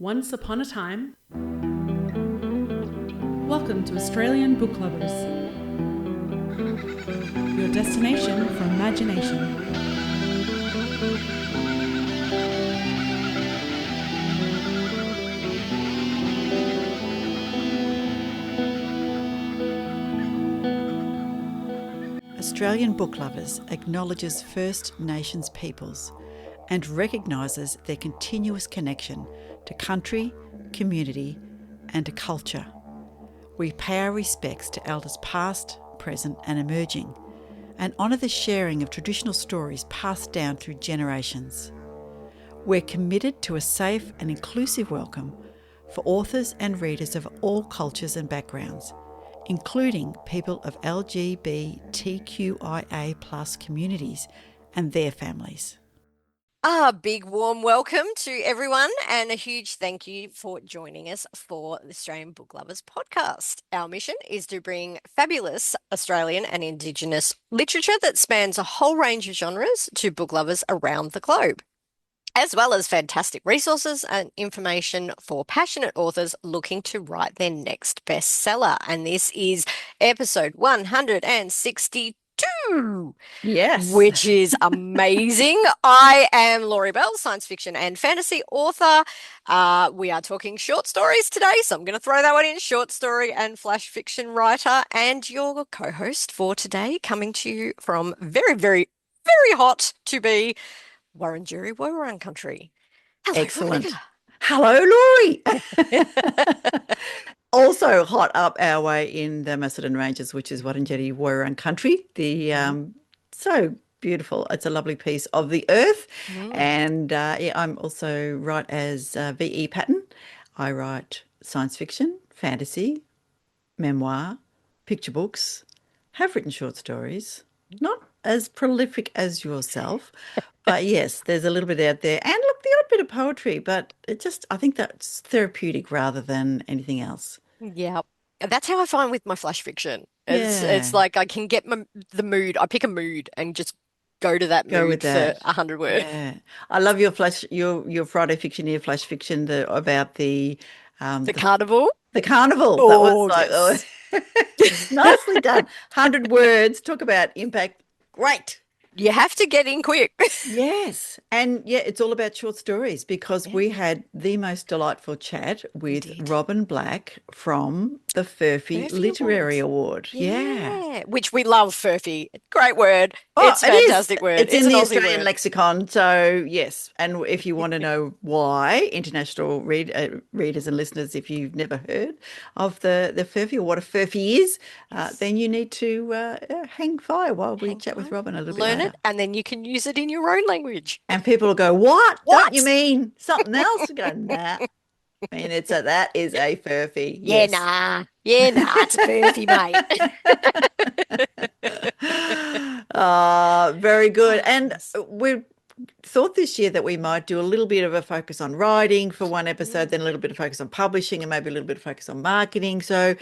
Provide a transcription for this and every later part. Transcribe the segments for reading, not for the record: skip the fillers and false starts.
Once upon a time. Welcome to Australian Book Lovers, your destination for imagination. Australian Book Lovers acknowledges First Nations peoples and recognises their continuous connection to country, community and to culture. We pay our respects to elders past, present and emerging, and honour the sharing of traditional stories passed down through generations. We're committed to a safe and inclusive welcome for authors and readers of all cultures and backgrounds, including people of LGBTQIA+ communities and their families. A big warm welcome to everyone and a huge thank you for joining us for the Australian Book Lovers podcast. Our mission is to bring fabulous Australian and Indigenous literature that spans a whole range of genres to book lovers around the globe, as well as fantastic resources and information for passionate authors looking to write their next bestseller. And this is episode 162. Yes. Which is amazing. I am Laurie Bell, science fiction and fantasy author. We are talking short stories today, so I'm going to throw that one in, short story and flash fiction writer, and your co-host for today, coming to you from very, very, very hot to be Wurundjeri Woi country. Hello, Excellent. Veronica. Hello, Laurie. Also hot up our way in the Macedon Ranges, which is Wurundjeri Woi country. So beautiful. It's a lovely piece of the earth. And I'm also write as V.E. Patton. I write science fiction, fantasy, memoir, picture books, have written short stories, not as prolific as yourself, but yes, there's a little bit out there. And look, the odd bit of poetry, but I think that's therapeutic rather than anything else. Yeah, that's how I find with my flash fiction. It's like I can get the mood. I pick a mood and just go to that Go mood with for that. 100 words. Yeah. I love your Friday fiction, your flash fiction about the Carnival. The carnival. That was like, yes. Nicely done. 100 words. Talk about impact. Great. You have to get in quick. Yes. And yeah, it's all about short stories because we had the most delightful chat with Robyn Black from the Furphy Literary Award. Yeah. Which we love, Furphy. Great word. Oh, it's a fantastic word. It's in an the Aussie Australian word. lexicon. So yes. And if you want to know why, international readers and listeners, if you've never heard of the Furphy or what a Furphy is, then you need to hang fire while we chat with Robyn a little bit later. Learn it, and then you can use it in your own language. And people will go, what? Don't you mean something else? You go, nah. I mean, that is a Furphy. Yeah, Yes. nah. Yeah, nah, it's a Furphy, mate. Very good. And we thought this year that we might do a little bit of a focus on writing for one episode, then a little bit of focus on publishing and maybe a little bit of focus on marketing. So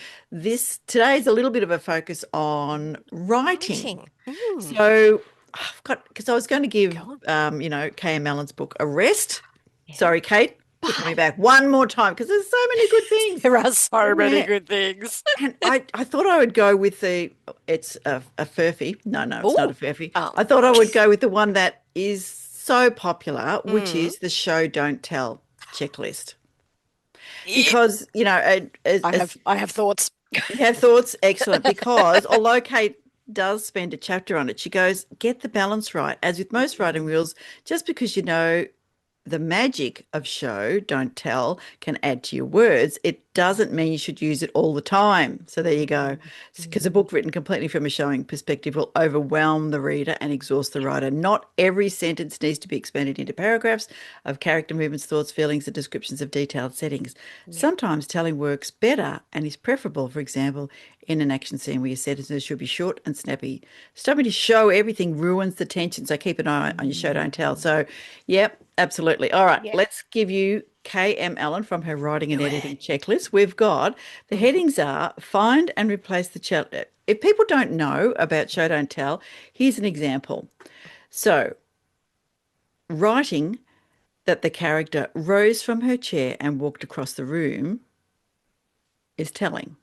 today's a little bit of a focus on writing. So because I was going to give, K.M. Allen's book a rest. Yeah. Sorry, Kate. Put me back one more time because there's so many good things. There are so many good things. And I thought I would go with it's a Furphy. No, it's not a Furphy. Oh. I thought I would go with the one that is so popular, which is the Show Don't Tell checklist. Because, I have thoughts. You have thoughts? Excellent. Because although Kate does spend a chapter on it, she goes, get the balance right. As with most writing rules, just because the magic of show, don't tell, can add to your words, it doesn't mean you should use it all the time. So there you go. Because a book written completely from a showing perspective will overwhelm the reader and exhaust the writer. Not every sentence needs to be expanded into paragraphs of character movements, thoughts, feelings, and descriptions of detailed settings. Yeah. Sometimes telling works better and is preferable, for example, in an action scene where your sentences should be short and snappy. Stopping to show everything ruins the tension, so keep an eye on your show, don't tell. So, yep, absolutely. All right, Let's give you K.M. Allen from her writing and editing checklist. We've got the headings are find and replace the chapter. If people don't know about show, don't tell, here's an example. So, writing that the character rose from her chair and walked across the room is telling.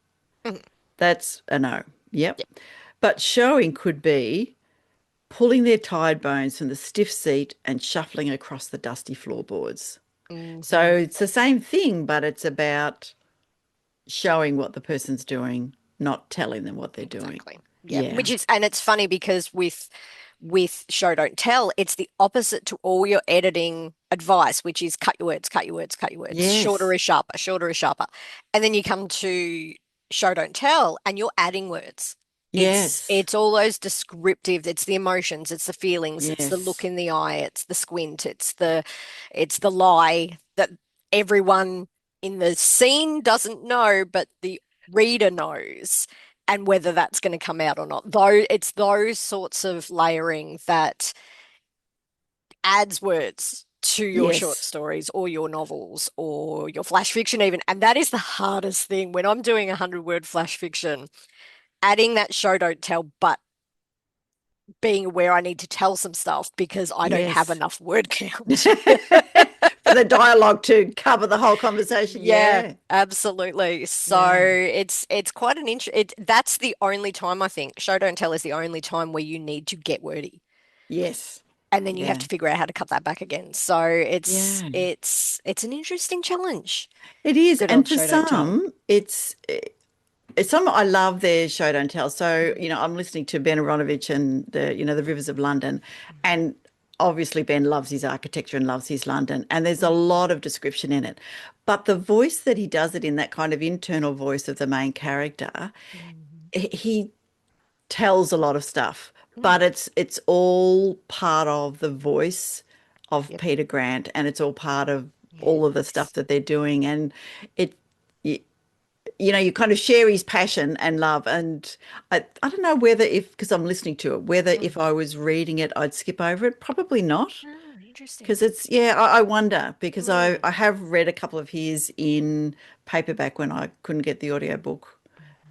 Mhm. That's a no. Yep. Yep. But showing could be pulling their tired bones from the stiff seat and shuffling across the dusty floorboards. So Mhm. it's the same thing, but it's about showing what the person's doing, not telling them what they're doing. Exactly. Yeah. Yeah. Which is, and it's funny because with show don't tell, it's the opposite to all your editing advice, which is cut your words, cut your words, cut your words. Shorter Yes. is sharper, shorter is sharper. And then you come to show don't tell and you're adding words. Yes. It's all those descriptive, it's the emotions, it's the feelings, it's the look Yes. in the eye, it's the squint, it's the lie that everyone in the scene doesn't know, but the reader knows, and whether that's going to come out or not. Though it's those sorts of layering that adds words to your short Yes. stories or your novels or your flash fiction even. And that is the hardest thing when I'm doing 100-word flash fiction, adding that show don't tell, but being aware I need to tell some stuff because I don't have Yes. enough word count. For the dialogue to cover the whole conversation. Yeah, Yeah. absolutely. So Yeah. it's quite an that's the only time I think show don't tell is the only time where you need to get wordy. Yes. And then you have Yeah. to figure out how to cut that back again. So it's Yeah. it's an interesting challenge. It is. Good And old for show don't tell. some, it's some I love their show don't tell. So, I'm listening to Ben Aronovich and the Rivers of London, and obviously Ben loves his architecture and loves his London, and there's a lot of description in it. But the voice that he does it in, that kind of internal voice of the main character, Mhm. he tells a lot of stuff, Mm. but it's all part of the voice of Yep. Peter Grant, and it's all part of all of the stuff Yes. that they're doing, and it you kind of share his passion and love. And I don't know whether, if because I'm listening to it, whether Mm. if I was reading it I'd skip over it. Probably not, Oh, interesting. because I wonder, because I Mm. I have read a couple of his in paperback when I couldn't get the audiobook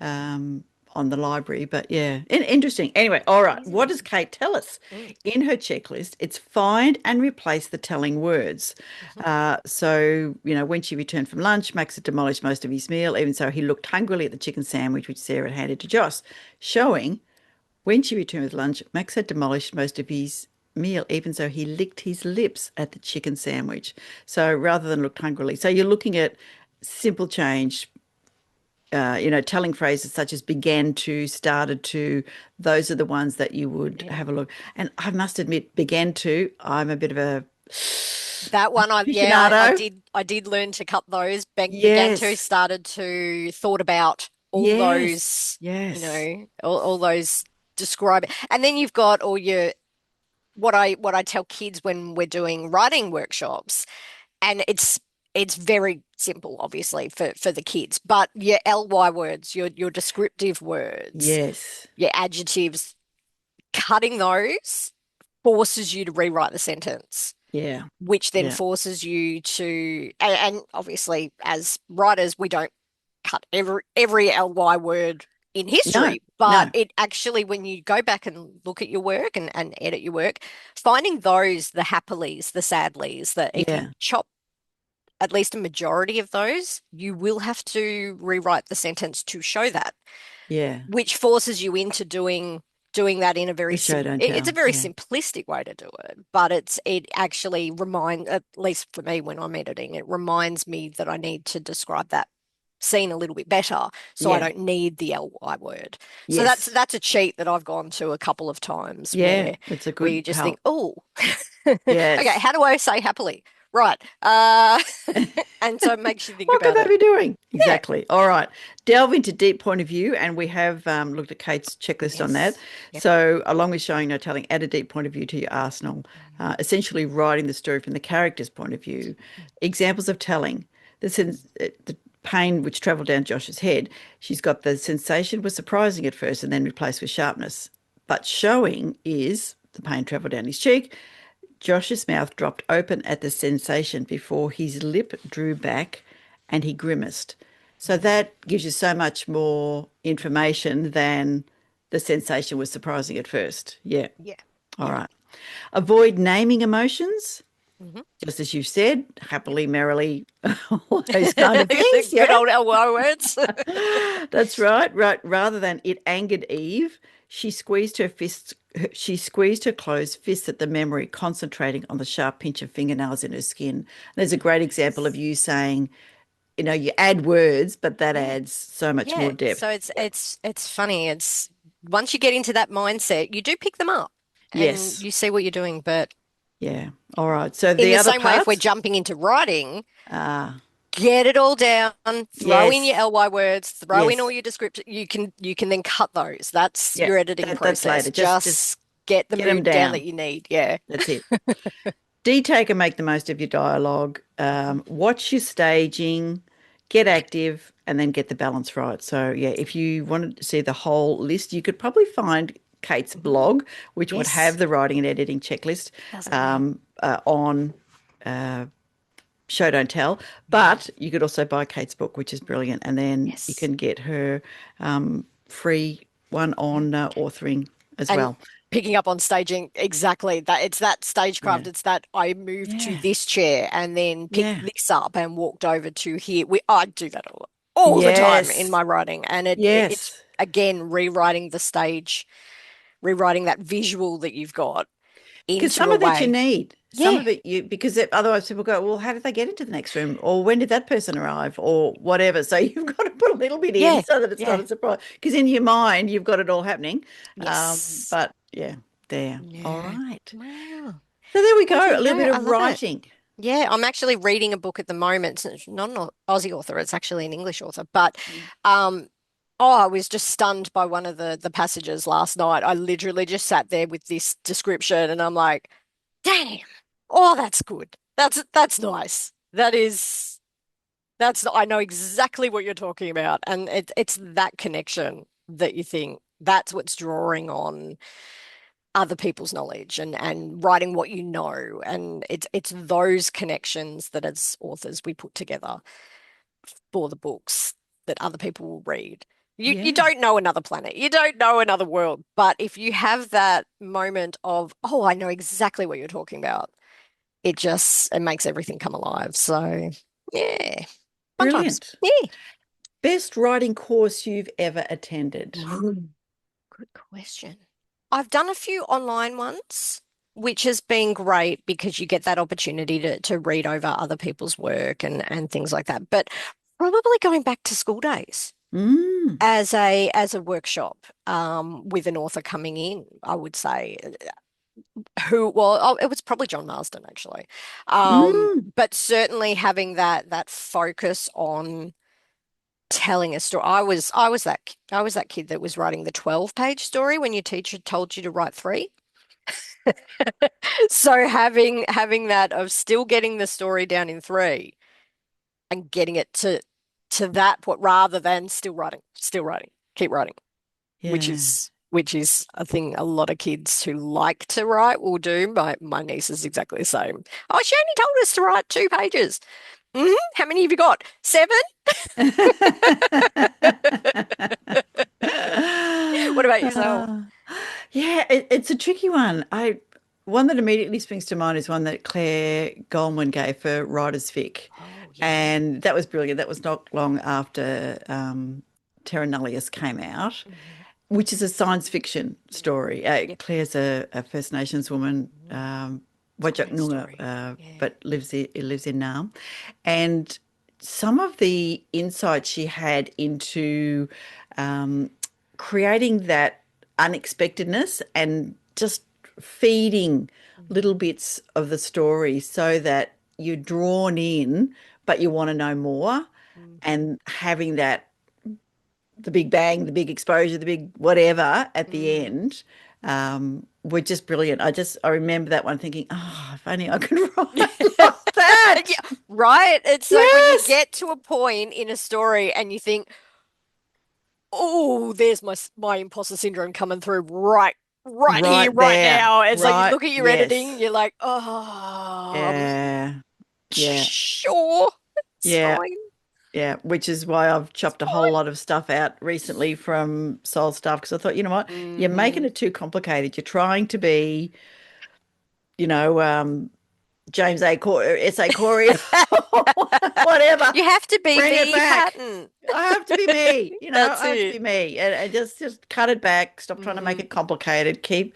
um, on the library. But yeah, interesting. Anyway, all It right. is What does interesting. Kate tell us? Mm. In her checklist, it's find and replace the telling words. Mhm. So, when she returned from lunch, Max had demolished most of his meal. Even so, he looked hungrily at the chicken sandwich which Sarah had handed to Joss, showing when she returned with lunch, Max had demolished most of his meal. Even so, he licked his lips at the chicken sandwich. So rather than looked hungrily. So you're looking at simple change, telling phrases such as began to, started to, those are the ones that you would Yeah. have a look. And I must admit, began to, I'm a bit of a That one, I aficionado. did learn to cut those. Began to, Yes, started to, thought about all yes, those, yes. all those describe it. And then you've got all your what I tell kids when we're doing writing workshops, and it's very simple, obviously, for the kids, but your ly words, your descriptive words, Yes. your adjectives, cutting those forces you to rewrite the sentence, Yeah. which then Yeah. forces you to, and obviously as writers, we don't cut every ly word in No, history, but no. it actually, when you go back and look at your work and edit your work, finding those, the happilies, the sadlies, that if you Yeah. chop at least a majority of those, you will have to rewrite the sentence to show that, Yeah. which forces you into doing that in a The very show don't it's a tell. very Yeah. simplistic way to do it, but it actually reminds, at least for me when I'm editing, it reminds me that I need to describe that scene a little bit better, so I Yeah. don't need the ly word. So that's Yes. that's a cheat that I've gone to a couple of times Yeah. where It's a where good you just think, help. oh, okay, Yes. how do I say happily? Right. And so it makes you think What could about they it. be doing? Yeah. Exactly. All right. Delve into deep point of view, and we have looked at Kate's checklist on that. Yes. Yep. So, along with showing no telling, add a deep point of view to your arsenal, essentially writing the story from the character's point of view. Examples of telling: the pain which travelled down Josh's head. She's got the sensation was surprising at first, and then replaced with sharpness. But showing is the pain travelled down his cheek. Josh's mouth dropped open at the sensation before his lip drew back and he grimaced. So that gives you so much more information than the sensation was surprising at first. Yeah. Yeah. All Yeah. right. Avoid naming emotions. Mhm. just as you said, happily, merrily, all those kind of things. Good Yeah, old LY words. that's right. Right. Rather than it angered Eve, she squeezed her fists. She squeezed her closed fists at the memory, concentrating on the sharp pinch of fingernails in her skin. There's a great example of you saying, you add words, but that Yeah. adds so much more Yeah. So depth. it's Yep. it's funny. It's once you get into that mindset, you do pick them up and Yes. you see what you're doing. But Yeah. All right. So in the the other same way, if we're parts. jumping into writing, Ah, get it all down, throw in your yes. LY words, throw in all Yes. your description. You can then cut those. That's Yeah. your editing That's process. later. Just Just get the get them mood down that down. you need. Yeah. That's it. Detake and make the most of your dialogue. Watch your staging, get active, and then get the balance right. So, yeah, if you wanted to see the whole list, you could probably find Kate's Mhm. blog, which would have Yes. the writing and editing checklist Doesn't it? on Show Don't Tell. Mhm. But you could also buy Kate's book, which is brilliant. And then you Yes. can get her free one Yeah. on authoring as And well. picking up on staging, exactly that. It's that stagecraft. Yeah. It's that I moved to Yeah. this chair and then picked Yeah. this up and walked over to here. I do that all the time in Yes. my writing, and it's Yes. again rewriting the stage, rewriting that visual that you've got Because into some a of it you way. need, some Yeah. of it because otherwise people go, well, how did they get into the next room? Or when did that person arrive? Or whatever. So you've got to put a little bit in Yeah. so that it's not Yeah. a surprise. Because in your mind, you've got it all happening. Yes. But yeah, there. All Yeah. right. Wow. So there we Well, there go. A you little go. bit I of love it. writing. Yeah, I'm actually reading a book at the moment. It's not an Aussie author, it's actually an English author. But um I was just stunned by one of the passages last night. I literally just sat there with this description and I'm like, damn, oh, that's good. That's nice. That's I know exactly what you're talking about. And it's that connection that you think that's what's drawing on other people's knowledge and writing what you know. And it's those connections that as authors we put together for the books that other people will read. You Yeah. don't know another planet. You don't know another world. But if you have that moment of, oh, I know exactly what you're talking about, it makes everything come alive. So yeah, fun times. Brilliant. Yeah. Best writing course you've ever attended? Ooh, good question. I've done a few online ones, which has been great because you get that opportunity to read over other people's work and things like that. But probably going back to school days Mm, as a workshop with an author coming in, I would say it was probably John Marsden actually. mm. But certainly having that focus on telling a story. I was that kid that was writing the 12-page story when your teacher told you to write three. So having that of still getting the story down in three and getting it to that point rather than still writing, keep writing, which Yeah. is which is a thing a lot of kids who like to write will do. My niece is exactly the same. Oh, she only told us to write 2 pages. How many have you got? 7? What about yourself? Uh, yeah, it's a tricky one. One that immediately springs to mind is one that Claire Goldman gave for Writers Vic, Oh, yeah. and that was brilliant. That was not long after Terra Nullius came out, Mhm. which is a science fiction story. Yep. Claire's a First Nations woman, Mhm. It's a Wajak great Noongar, story. Yeah. but lives in Naarm, and some of the insight she had into um, creating that unexpectedness and just feeding Mhm. little bits of the story so that you're drawn in, but you want to know more, Mhm. and having that the big bang, the big exposure, the big whatever at the Mm. end were just brilliant. I remember that one thinking, oh, if only I could write like that. Yeah, right. It's like when you Yes. get to a point in a story and you think, "Oh, there's my imposter syndrome coming through right here, Right right there. now." It's like you Right. look at your editing, Yes. you're like, "Oh, I'm Yeah. Yeah. sure it's Yeah. fine." Yeah. Which is why I've chopped a whole lot of stuff out recently from Soul Stuff because I thought, you know what? You're making Hmm. it too complicated. You're trying to be, you know, James A. S.A. Corey, whatever. You have to be Bring it B. back. Patton. I have to be me, That's I have to it. be me, and just cut it back. Stop trying to make Mm. it complicated.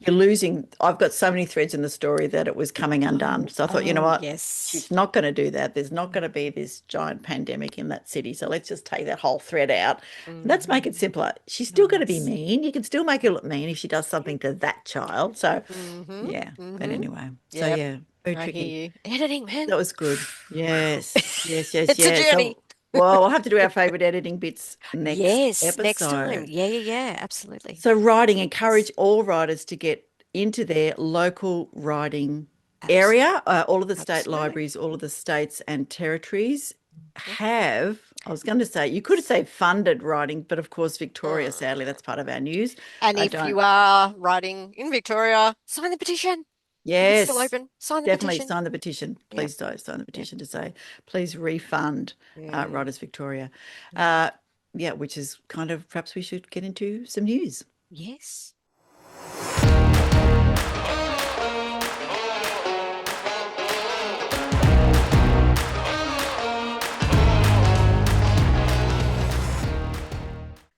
You're losing. I've got so many threads in the story that it was coming undone. So I thought, you know Oh, what? yes. She's not going to do that. There's not going to be this giant pandemic in that city. So let's just take that whole thread out. And let's make it Mhm. simpler. She's still going to be Nice. mean. You can still make her look mean if she does something to that child. So Mm-hmm. yeah. But Mm-hmm. anyway. So Yep. yeah, very I tricky. hear you. Editing, man. That was good. Yes. Yes, yes, It's a yes. journey. So well, we'll have to do our favorite editing bits next Yes, next time. episode. Yeah, absolutely. So writing, encourage all writers to get into their local writing area. All of the state Absolutely. libraries, all of the states and territories have, I was going to say, you could say funded writing, but of course, Victoria, sadly, Mm. that's part of our news. And I if don't, you are writing in Victoria, sign the petition. It's still yes, open. Sign the definitely petition. sign the petition. Yep. Please do sign the Yep. petition to say, please refund Yeah. Writers Victoria. Mm. Yeah, which is kind of perhaps we should get into some news. Yes.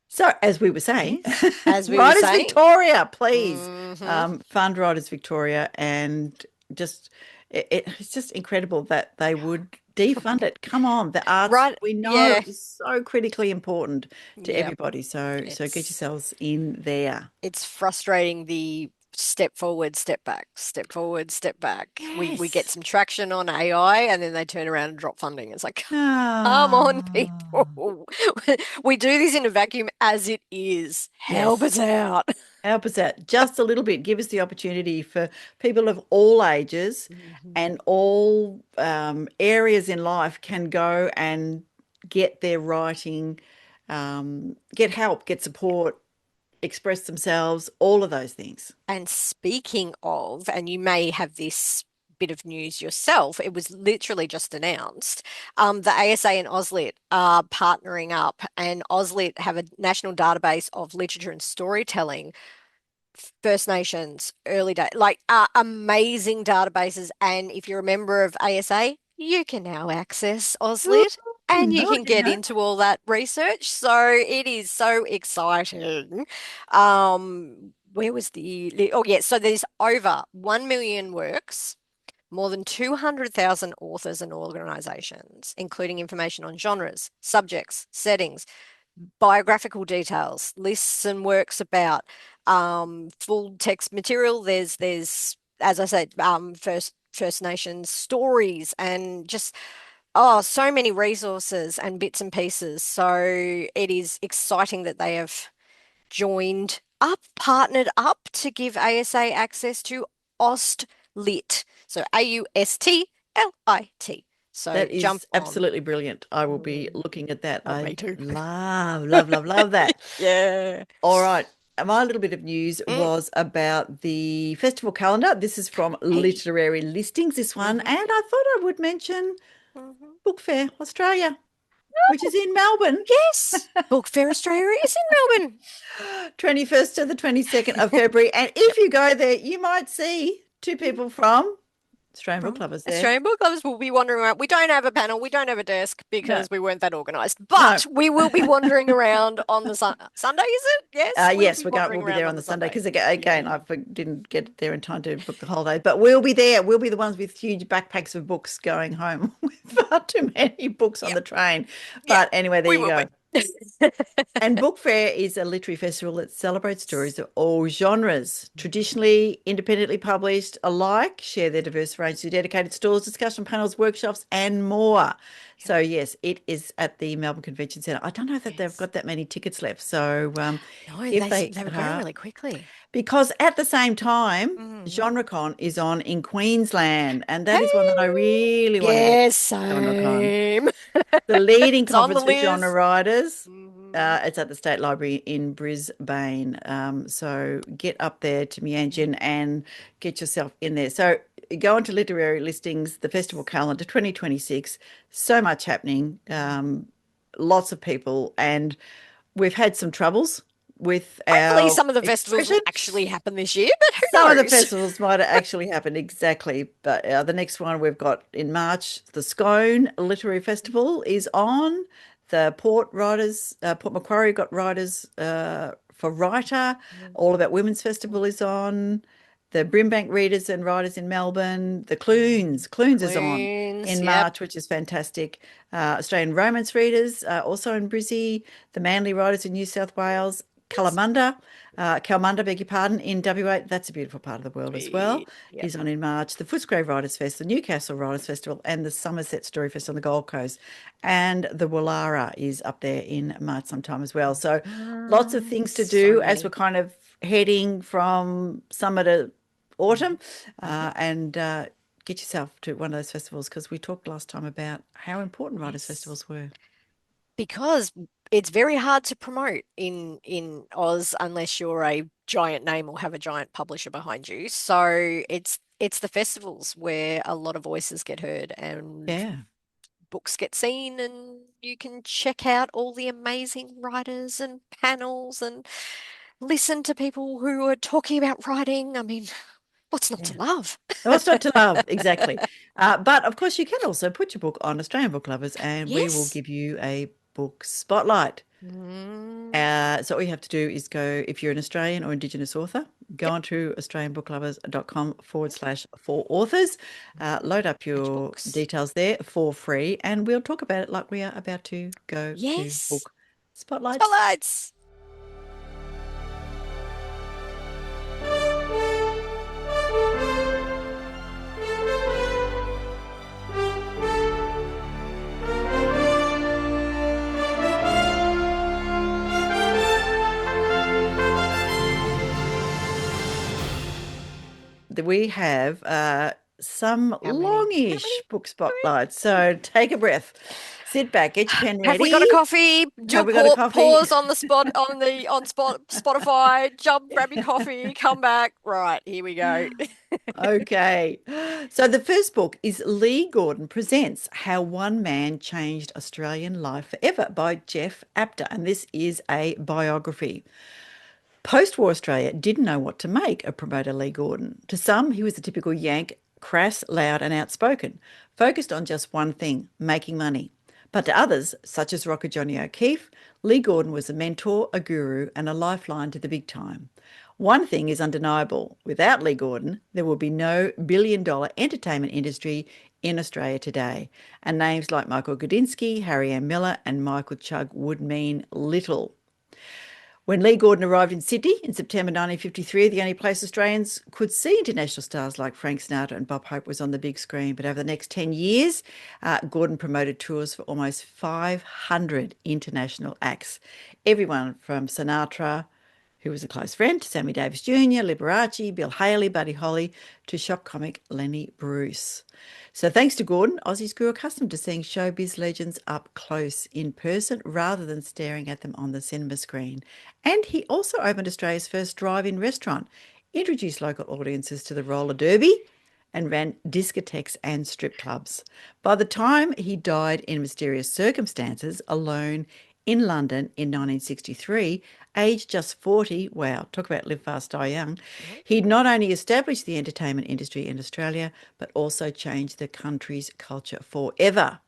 So, as we were saying, As we were Writers saying. Victoria, please Mhm. fund Writers Victoria, and just it's just incredible that they would defund it. Come on, the arts Right. we know Yeah. is so critically important to Yeah. everybody. So get It's yourselves in there. it's frustrating the step forward, step back, step forward, step back. We get Yes. some traction on AI and then they turn around and drop funding. It's like, come on, Ah, people. We do this in a vacuum as it is. Help yes. us out. Help us out just a little bit. Give us the opportunity for people of all ages Mhm. and all areas in life can go and get their writing, get help, get support, express themselves, all of those things. And speaking of, and you may have this bit of news yourself, it was literally just announced. The ASA and Auslit are partnering up, and Auslit have a national database of literature and storytelling, First Nations, early day, like amazing databases. And if you're a member of ASA, you can now access Ooh, Auslit and you I can didn't get know. into all that research. So it is so exciting. Where was oh yeah, so there's over 1 million works, more than 200,000 authors and organizations, including information on genres, subjects, settings, biographical details, lists and works about full text material. There's as I said, First Nations stories and just so many resources and bits and pieces. So it is exciting that they have joined up, partnered up to give ASA access to AustLit. So AustLit. So That jump is on. absolutely brilliant. I will be Mm. looking at that. Oh, me I too. love that. Yeah. All right. My little bit of news Mm. was about the festival calendar. This is from Hey. Literary Listings, this one. Hmm. And I thought I would mention Hmm. Book Fair Australia, which is in Melbourne, Yes. Book Fair Australia is in Melbourne. 21st to the 22nd of February. And if you go there, you might see two people from Australian Book From Lovers there. Australian book lovers will be wandering around. We don't have a panel, we don't have a desk No, because we weren't that organised, no. but we will be wandering around on the Sunday, is it? Yes, we'll Yes, be wandering we'll be around there on on the the Sunday Sunday. because again, Yeah. didn't get there in time to book the holiday, but we'll be there. We'll be the ones with huge backpacks of books going home with far too many books on Yeah. the train. Yeah. But anyway, there We you will go. be. And Book Fair is a literary festival that celebrates stories of all genres, traditionally independently published alike, share their diverse range through dedicated stalls, discussion panels, workshops, and more. So yes, it is at the Melbourne Convention Centre. I don't know that they've Yes. got that many tickets left. So No, if they were going really quickly. because at the same time, Hmm. GenreCon is on in Queensland, and that is one that I Hey. really want to get Yes, GenreCon. same. The leading It's on the conference for genre list. writers. Hmm. It's at the State Library in Brisbane. So get up there to Mianjin and get yourself in there. So go into literary listings, the festival calendar 2026. So much happening. Lots of people, and we've had some troubles with Hopefully our some of the festivals will expression. actually happen this year, but Some who of the knows? festivals might have actually happened exactly, but the next one we've got in March, the Scone Literary Festival is on. The Port Macquarie got writers for writer. All About Women's Festival is on. The Brimbank Readers and Writers in Melbourne. The Clunes is on Clunes, in yep. March, which is fantastic. Australian Romance Readers also in Brizzy. The Manly Writers in New South Wales. Kalamunda, beg your pardon, in WA. That's a beautiful part of the world as well. Yep. Is on in March. The Footscray Writers Fest, the Newcastle Writers Festival, and the Somerset Story Fest on the Gold Coast. And the Wallara is up there in March sometime as well. So lots of things to So do as we're many. kind of heading from summer to autumn. Mhm. And get yourself to one of those festivals because we talked last time about how important writers' Yes. festivals were. Because it's very hard to promote in Oz unless you're a giant name or have a giant publisher behind you. So it's the festivals where a lot of voices get heard and Yeah. books get seen, and you can check out all the amazing writers and panels and listen to people who are talking about writing. I mean, what's not to Yeah. love? What's not to love? Exactly. But of course, you can also put your book on Australian Book Lovers and we will Yes. give you a book spotlight. Mm, So all you have to do is go, if you're an Australian or Indigenous author, go yep. on to australianbooklovers.com/for authors, load up Get your your books. details there for free, and we'll talk about it like we are about to go to Yes. book spotlights. Spotlights. We have some How many? How many? longish book spotlights. So take a breath, sit back, get your pen Have we ready. got a coffee? Do a Have we got a coffee? pause on the spot on Spotify. Jump, grab your coffee, come back. Right, here we go. Okay. So the first book is Lee Gordon Presents How One Man Changed Australian Life Forever by Jeff Apter. And this is a biography. Post-war Australia didn't know what to make of promoter Lee Gordon. To some, he was a typical Yank, crass, loud and outspoken, focused on just one thing, making money. But to others, such as rocker Johnny O'Keefe, Lee Gordon was a mentor, a guru and a lifeline to the big time. One thing is undeniable. Without Lee Gordon, there will be no billion-dollar entertainment industry in Australia today. And names like Michael Gudinski, Harry M. Miller and Michael Chugg would mean little. When Lee Gordon arrived in Sydney in September 1953, the only place Australians could see international stars like Frank Sinatra and Bob Hope was on the big screen. But over the next 10 years, Gordon promoted tours for almost 500 international acts. Everyone from Sinatra, who was a close friend, to Sammy Davis Jr., Liberace, Bel Hawley, Buddy Holly, to shock comic Lenny Bruce. So thanks to Gordon, Aussies grew accustomed to seeing showbiz legends up close in person rather than staring at them on the cinema screen. And he also opened Australia's first drive-in restaurant, introduced local audiences to the roller derby, and ran discotheques and strip clubs. By the time he died in mysterious circumstances, alone in London in 1963, aged just 40, wow, talk about live fast, die young, he'd not only established the entertainment industry in Australia, but also changed the country's culture forever.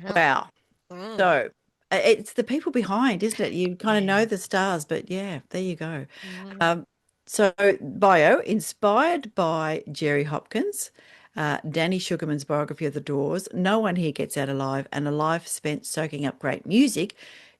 Wow. Wow. Mm, So it's the people behind, isn't it? You kind of know yeah. the stars, but yeah, there you go. Mm. Um, so bio, inspired by Jerry Hopkins, Danny Sugarman's biography of the Doors, No One Here Gets Out Alive, and a life spent soaking up great music,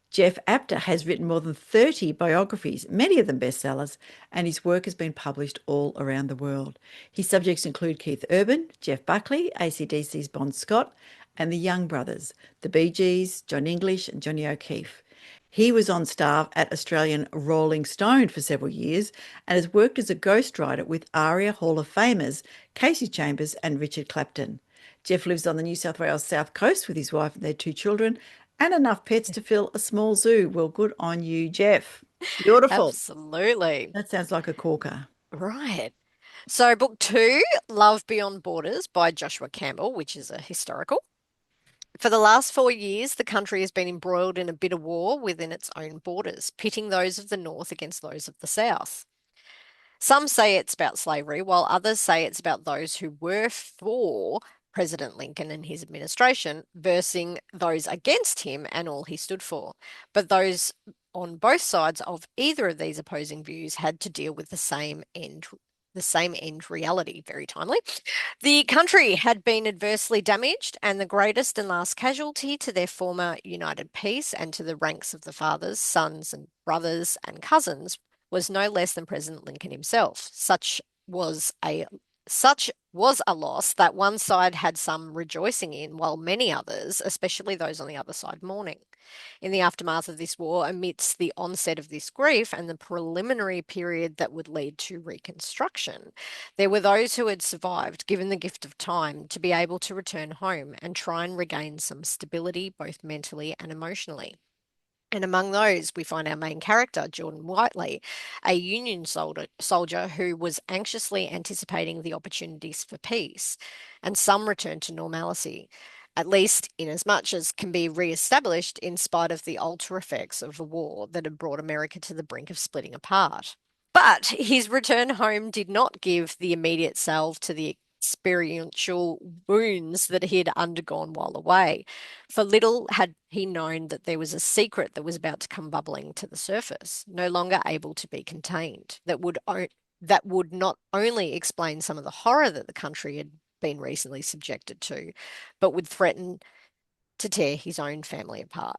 Jeff Apter has written more than 30 biographies, many of them bestsellers, and his work has been published all around the world. His subjects include Keith Urban, Jeff Buckley, AC/DC's Bon Scott, and the Young Brothers, the Bee Gees, John English, and Johnny O'Keefe. He was on staff at Australian Rolling Stone for several years and has worked as a ghostwriter with ARIA Hall of Famers Casey Chambers and Richard Clapton. Jeff lives on the New South Wales South Coast with his wife and their two children and enough pets to fill a small zoo. Well, good on you, Jeff. Beautiful. Absolutely. That sounds like a corker. Right. So, book two, Love Beyond Borders by Joshua Campbell, which is a historical. For the last 4 years, the country has been embroiled in a bitter war within its own borders, pitting those of the North against those of the South. Some say it's about slavery, while others say it's about those who were for President Lincoln and his administration versus those against him and all he stood for. But those on both sides of either of these opposing views had to deal with the same end reality. Very timely. The country had been adversely damaged, and the greatest and last casualty to their former united peace and to the ranks of the fathers, sons, and brothers and cousins was no less than President Lincoln himself. Such was a loss that one side had some rejoicing in, while many others, especially those on the other side, mourning. In the aftermath of this war, amidst the onset of this grief and the preliminary period that would lead to Reconstruction, there were those who had survived, given the gift of time, to be able to return home and try and regain some stability, both mentally and emotionally. And among those, we find our main character, Jordan Whiteley, a Union soldier who was anxiously anticipating the opportunities for peace and some return to normalcy, at least in as much as can be re-established in spite of the alter effects of the war that had brought America to the brink of splitting apart. But his return home did not give the immediate salve to the experiential wounds that he had undergone while away. For little had he known that there was a secret that was about to come bubbling to the surface, no longer able to be contained, that would not only explain some of the horror that the country had been recently subjected to, but would threaten to tear his own family apart.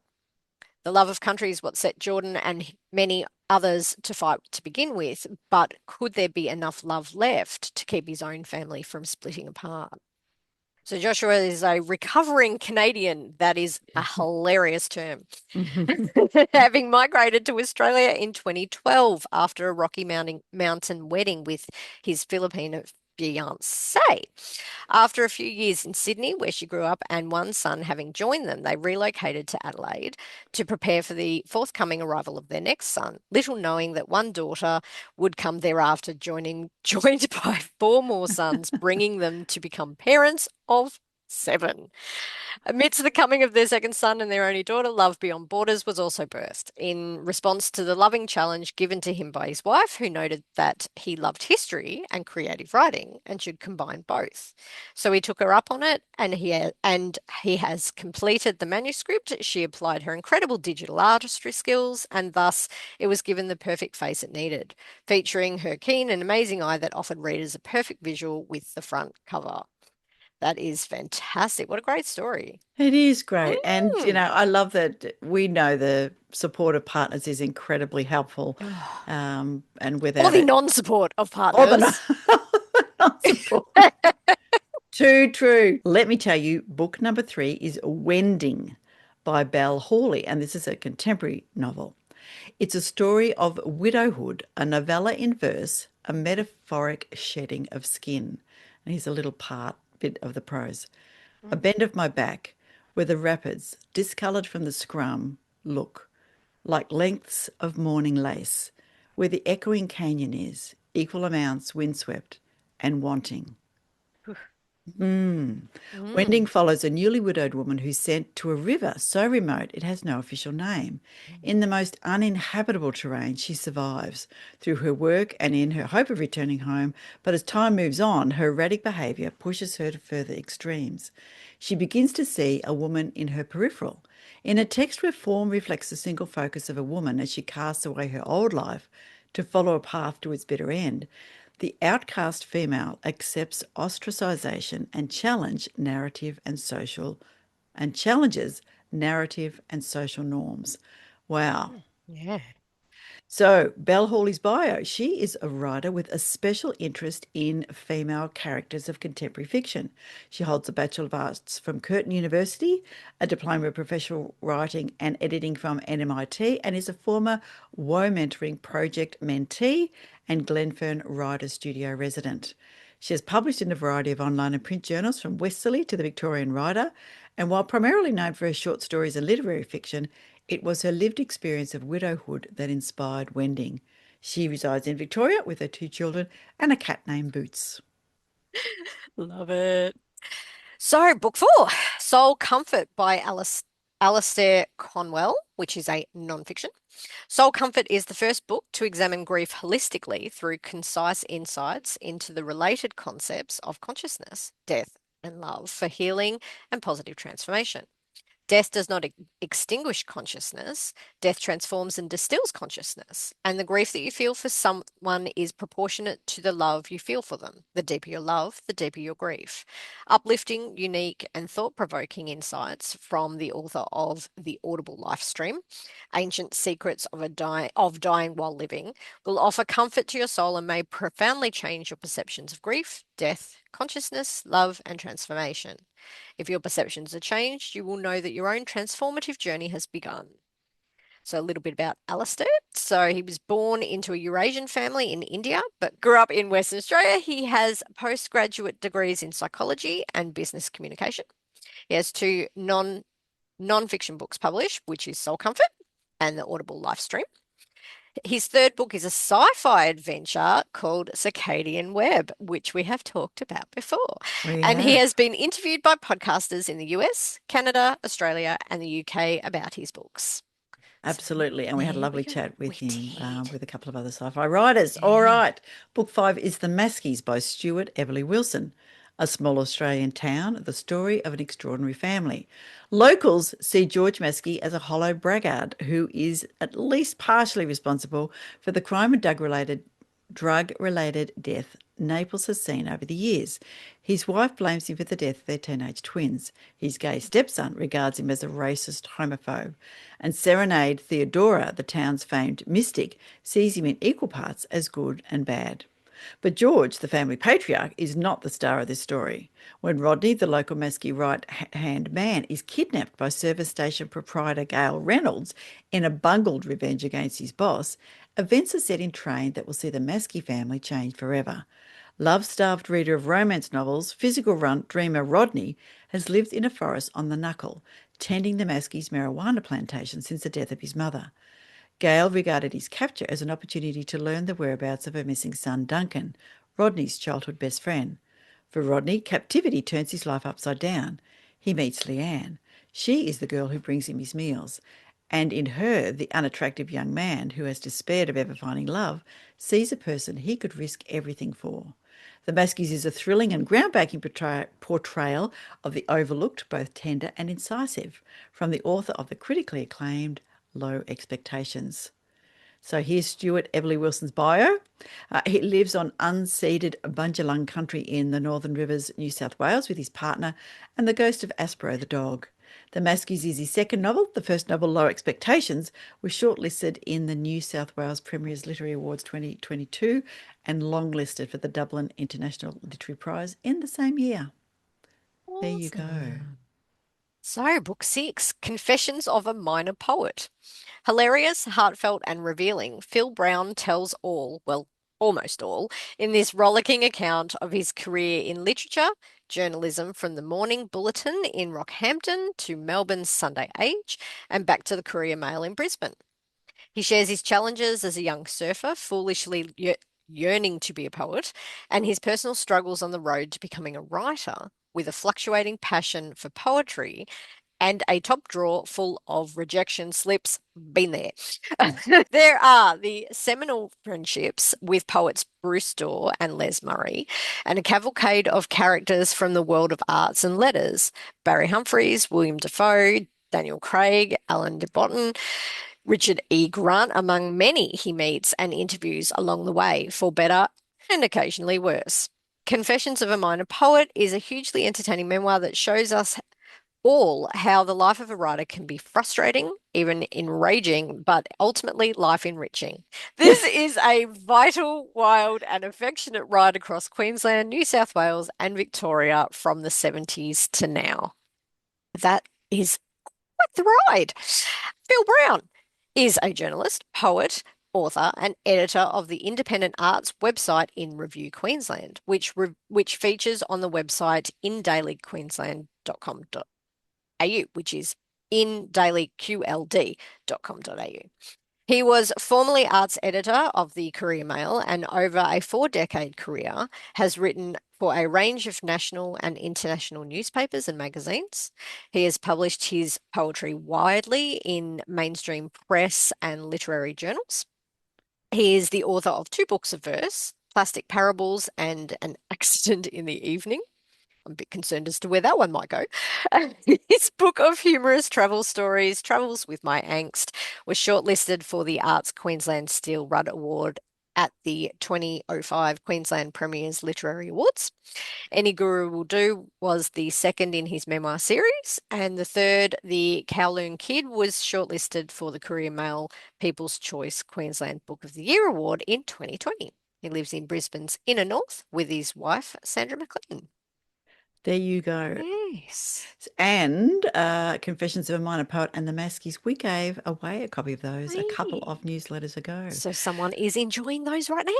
The love of country is what set Jordan and many others to fight to begin with, but could there be enough love left to keep his own family from splitting apart? So Joshua is a recovering Canadian. That is a hilarious term. Having migrated to Australia in 2012 after a Rocky Mountain wedding with his Filipino fiancé. After a few years in Sydney, where she grew up, and one son having joined them, they relocated to Adelaide to prepare for the forthcoming arrival of their next son, little knowing that one daughter would come thereafter, joined by four more sons, bringing them to become parents of 7. Amidst the coming of their second son and their only daughter, Love Beyond Borders was also birthed in response to the loving challenge given to him by his wife, who noted that he loved history and creative writing and should combine both. So he took her up on it, and he has completed the manuscript. She applied her incredible digital artistry skills, and thus it was given the perfect face it needed, featuring her keen and amazing eye that offered readers a perfect visual with the front cover. That is fantastic. What a great story. It is great. And, Mm. I love that we know the support of partners is incredibly helpful. And Or without the it, non-support of or partners. non-support. Too true. Let me tell you, book number 3 is Wending by Bel Hawley, and this is a contemporary novel. It's a story of widowhood, a novella in verse, a metaphoric shedding of skin. And here's a little bit of the prose. A bend of my back, where the rapids, discoloured from the scrum, look like lengths of morning lace, where the echoing canyon is, equal amounts windswept and wanting. Wending follows a newly widowed woman who's sent to a river so remote it has no official name. In the most uninhabitable terrain, she survives through her work and in her hope of returning home, but as time moves on, her erratic behaviour pushes her to further extremes. She begins to see a woman in her peripheral. In a text where form reflects the single focus of a woman as she casts away her old life to follow a path to its bitter end, the outcast female accepts ostracization and challenges narrative and social norms. Wow. Yeah. So, Bel Hawley's bio, she is a writer with a special interest in female characters of contemporary fiction. She holds a Bachelor of Arts from Curtin University, a Diploma of Professional Writing and Editing from NMIT, and is a former Woe Mentoring Project mentee and Glenfern Writer Studio resident. She has published in a variety of online and print journals, from Westerly to the Victorian Writer, and while primarily known for her short stories and literary fiction, it was her lived experience of widowhood that inspired Wending. She resides in Victoria with her 2 children and a cat named Boots. Love it. So, book 4, Soul Comfort by Alistair Conwell, which is a non-fiction. Soul Comfort is the first book to examine grief holistically through concise insights into the related concepts of consciousness, death, and love for healing and positive transformation. Death does not extinguish consciousness. Death transforms and distills consciousness. And the grief that you feel for someone is proportionate to the love you feel for them. The deeper your love, the deeper your grief. Uplifting, unique, and thought-provoking insights from the author of The Audible Life Stream, Ancient Secrets of Dying While Living, will offer comfort to your soul and may profoundly change your perceptions of grief, death, consciousness, love, and transformation. If your perceptions are changed, you will know that your own transformative journey has begun. So a little bit about Alistair. So he was born into a Eurasian family in India, but grew up in Western Australia. He has postgraduate degrees in psychology and business communication. He has two non-fiction books published, which is Soul Comfort and The Audible Life Stream. His third book is a sci-fi adventure called Circadian Web, which we have talked about before. And he has been interviewed by podcasters in the US, Canada, Australia, and the UK about his books. Absolutely. And we had a there lovely we go. chat with We him did. with a couple of other sci-fi writers. Yeah. All right. Book 5 is The Maskeys by Stuart Everly-Wilson. A small Australian town, the story of an extraordinary family. Locals see George Maskey as a hollow braggart who is at least partially responsible for the crime and drug-related death Naples has seen over the years. His wife blames him for the death of their teenage twins. His gay stepson regards him as a racist homophobe. And Serenade Theodora, the town's famed mystic, sees him in equal parts as good and bad. But George, the family patriarch, is not the star of this story. When Rodney, the local Maskey right-hand man, is kidnapped by service station proprietor Gail Reynolds in a bungled revenge against his boss, events are set in train that will see the Maskey family change forever. Love-starved reader of romance novels, physical runt dreamer Rodney has lived in a forest on the Knuckle, tending the Maskeys' marijuana plantation since the death of his mother. Gail regarded his capture as an opportunity to learn the whereabouts of her missing son Duncan, Rodney's childhood best friend. For Rodney, captivity turns his life upside down. He meets Leanne. She is the girl who brings him his meals, and in her, the unattractive young man who has despaired of ever finding love sees a person he could risk everything for. The Maskeys is a thrilling and groundbreaking portrayal of the overlooked, both tender and incisive, from the author of the critically acclaimed Low Expectations. So here's Stuart Everly-Wilson's bio. He lives on unceded Bundjalung country in the Northern Rivers, New South Wales, with his partner and the ghost of Aspero the dog. The Maskeys is his second novel. The first novel, Low Expectations, was shortlisted in the New South Wales Premier's Literary Awards 2022 and longlisted for the Dublin International Literary Prize in the same year. Awesome. There you go. So, book 6, Confessions of a Minor Poet. Hilarious, heartfelt, and revealing, Phil Brown tells all, well, almost all, in this rollicking account of his career in literature, journalism from the Morning Bulletin in Rockhampton to Melbourne's Sunday Age, and back to the Courier Mail in Brisbane. He shares his challenges as a young surfer, foolishly yearning to be a poet, and his personal struggles on the road to becoming a writer, with a fluctuating passion for poetry and a top drawer full of rejection slips. Been there. There are the seminal friendships with poets Bruce Dorr and Les Murray, and a cavalcade of characters from the world of arts and letters: Barry Humphries, William Defoe, Daniel Craig, Alan de Botton, Richard E. Grant, among many he meets and interviews along the way, for better and occasionally worse. Confessions of a Minor Poet is a hugely entertaining memoir that shows us all how the life of a writer can be frustrating, even enraging, but ultimately life enriching. This is a vital, wild, and affectionate ride across Queensland, New South Wales, and Victoria from the 70s to now. That is quite the ride. Phil Brown is a journalist, poet, author, and editor of the independent arts website In Review Queensland, which features on the website indailyqueensland.com.au, which is indailyqld.com.au. He was formerly arts editor of the Courier Mail and over a 4-decade career has written for a range of national and international newspapers and magazines. He has published his poetry widely in mainstream press and literary journals. He is the author of 2 books of verse, Plastic Parables and An Accident in the Evening. I'm a bit concerned as to where that one might go. His book of humorous travel stories, Travels with My Angst, was shortlisted for the Arts Queensland Steel Rudd Award at the 2005 Queensland Premier's Literary Awards. Any Guru Will Do was the second in his memoir series, and the third, The Kowloon Kid, was shortlisted for the Courier Mail People's Choice Queensland Book of the Year Award in 2020. He lives in Brisbane's inner north with his wife, Sandra McLean. There you go. Yes. And Confessions of a Minor Poet and the Maskeys, we gave away a copy of those a couple of newsletters ago. So someone is enjoying those right now?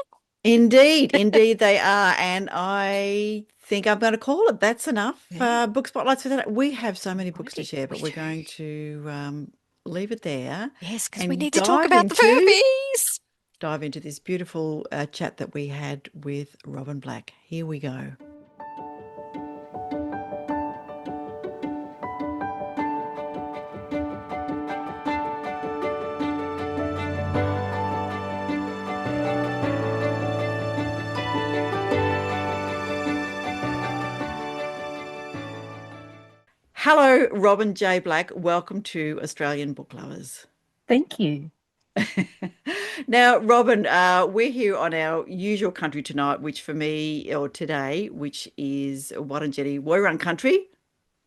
Indeed, indeed they are. And I think I'm going to call it. That's enough. Book spotlights for that. We have so many books to share, but we're going to leave it there. Yes, because we and need to talk dive about the Furphies. Dive into this beautiful chat that we had with Robyn Black. Here we go. Hello, Robyn J Black. Welcome to Australian Book Lovers. Thank you. Now, Robyn, we're here on our usual country tonight, which for me, or today, which is Wurundjeri Woiwurrung country,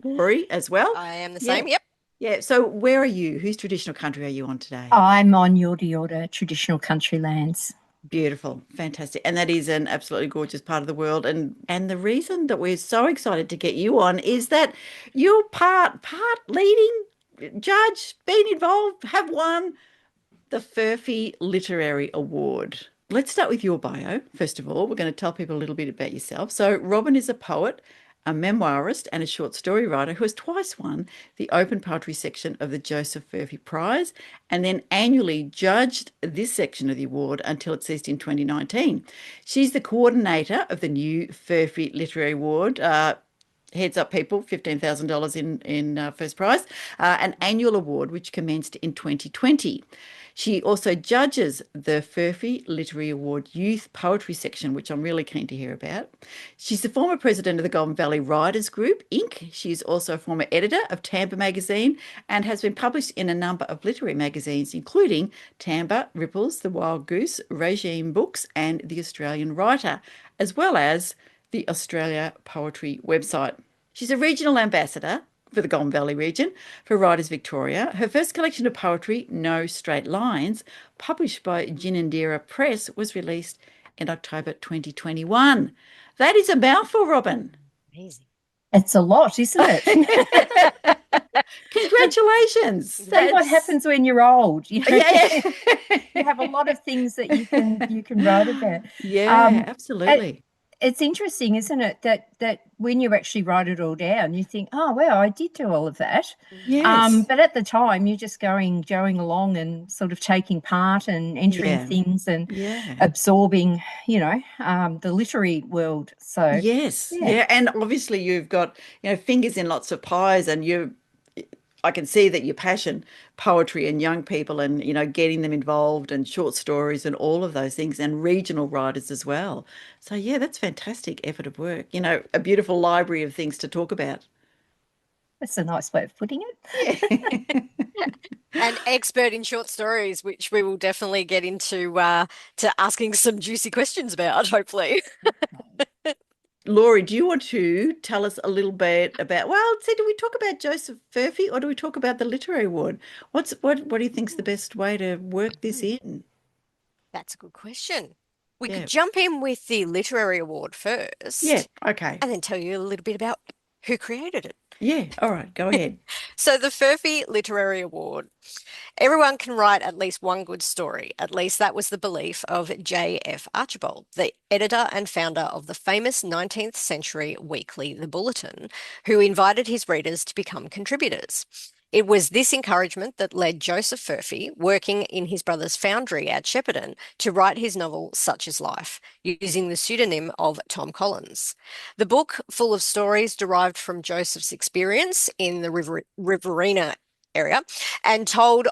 Laurie as well. I am the same, yep. Yeah, so where are you? Whose traditional country are you on today? I'm on Yorta Yorta traditional country lands. Beautiful, fantastic. And that is an absolutely gorgeous part of the world. And the reason that we're so excited to get you on is that you're part leading judge, been involved, have won the Furphy Literary Award. Let's start with your bio. First of all, we're going to tell people a little bit about yourself. So Robyn is a poet, a memoirist and a short story writer who has twice won the open poetry section of the Joseph Furphy Prize and then annually judged this section of the award until it ceased in 2019. She's the coordinator of the new Furphy Literary Award. Heads up, people, $15,000 in first prize, an annual award which commenced in 2020. She also judges the Furphy Literary Award Youth Poetry section, which I'm really keen to hear about. She's the former president of the Golden Valley Writers Group, Inc. She's also a former editor of Tampa magazine and has been published in a number of literary magazines, including Tampa, Ripples, The Wild Goose, Regime Books, and The Australian Writer, as well as the Australia Poetry website. She's a regional ambassador for the Golden Valley region for Writers Victoria. Her first collection of poetry, No Straight Lines, published by Ginninderra Press, was released in October 2021. That is a mouthful, Robyn. Amazing. It's a lot, isn't it? Congratulations. That's what happens when you're old. You know? Yeah. You have a lot of things that you can write about. Yeah, absolutely. It's interesting, isn't it, that when you actually write it all down, you think, oh, well, I did do all of that. Yes. But at the time, you're just going along and sort of taking part and entering things and absorbing, the literary world. So yes, yeah. And obviously you've got, fingers in lots of pies, and I can see that your passion, poetry and young people and, getting them involved and short stories and all of those things and regional writers as well. So, yeah, that's fantastic effort of work. A beautiful library of things to talk about. That's a nice way of putting it. Yeah. An expert in short stories, which we will definitely get into to asking some juicy questions about, hopefully. Laurie, do you want to tell us a little bit about, do we talk about Joseph Furphy or do we talk about the Literary Award? What do you think's the best way to work this in? That's a good question. We could jump in with the Literary Award first. Yeah, okay. And then tell you a little bit about who created it. Yeah, all right, go ahead. So the Furphy Literary Award. Everyone can write at least one good story. At least that was the belief of J.F. Archibald, the editor and founder of the famous 19th century weekly The Bulletin, who invited his readers to become contributors. It was this encouragement that led Joseph Furphy, working in his brother's foundry at Shepparton, to write his novel Such Is Life, using the pseudonym of Tom Collins. The book, full of stories derived from Joseph's experience in the Riverina area and told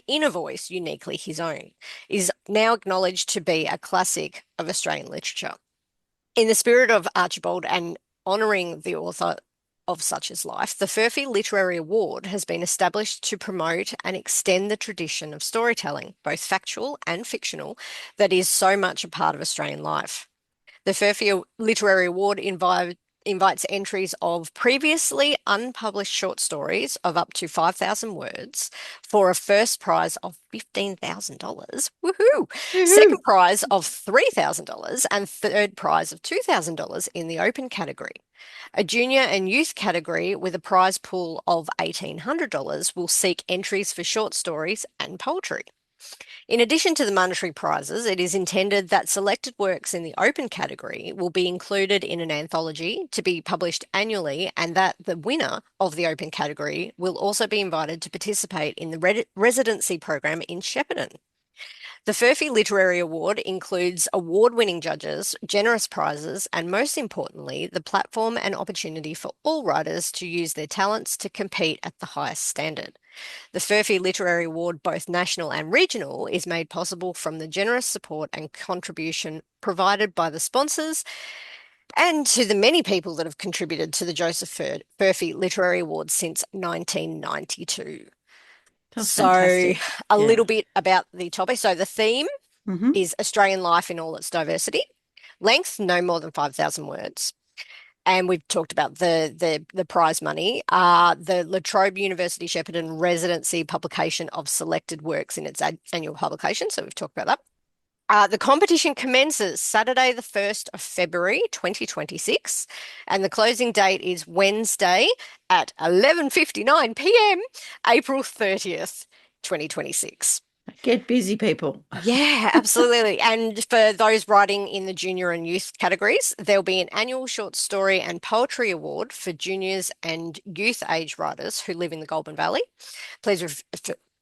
in a voice uniquely his own, is now acknowledged to be a classic of Australian literature. In the spirit of Archibald and honouring the author of Such Is Life, the Furphy Literary Award has been established to promote and extend the tradition of storytelling, both factual and fictional, that is so much a part of Australian life. The Furphy Literary Award invites entries of previously unpublished short stories of up to 5,000 words for a first prize of $15,000. Woohoo! Second prize of $3,000 and third prize of $2,000 in the open category. A junior and youth category with a prize pool of $1,800 will seek entries for short stories and poetry. In addition to the monetary prizes, it is intended that selected works in the open category will be included in an anthology to be published annually, and that the winner of the open category will also be invited to participate in the residency program in Shepparton. The Furphy Literary Award includes award-winning judges, generous prizes, and most importantly, the platform and opportunity for all writers to use their talents to compete at the highest standard. The Furphy Literary Award, both national and regional, is made possible from the generous support and contribution provided by the sponsors and to the many people that have contributed to the Joseph Furphy Literary Award since 1992. That's fantastic. A little bit about the topic. So the theme is Australian life in all its diversity. Length, no more than 5,000 words. And we've talked about the prize money. The La Trobe University Shepparton residency publication of selected works in its annual publication. So we've talked about that. The competition commences Saturday, the 1st of February, 2026, and the closing date is Wednesday at 11:59 p.m, April 30th, 2026. Get busy, people. Yeah, absolutely. And for those writing in the junior and youth categories, there'll be an annual short story and poetry award for juniors and youth age writers who live in the Goulburn Valley. Please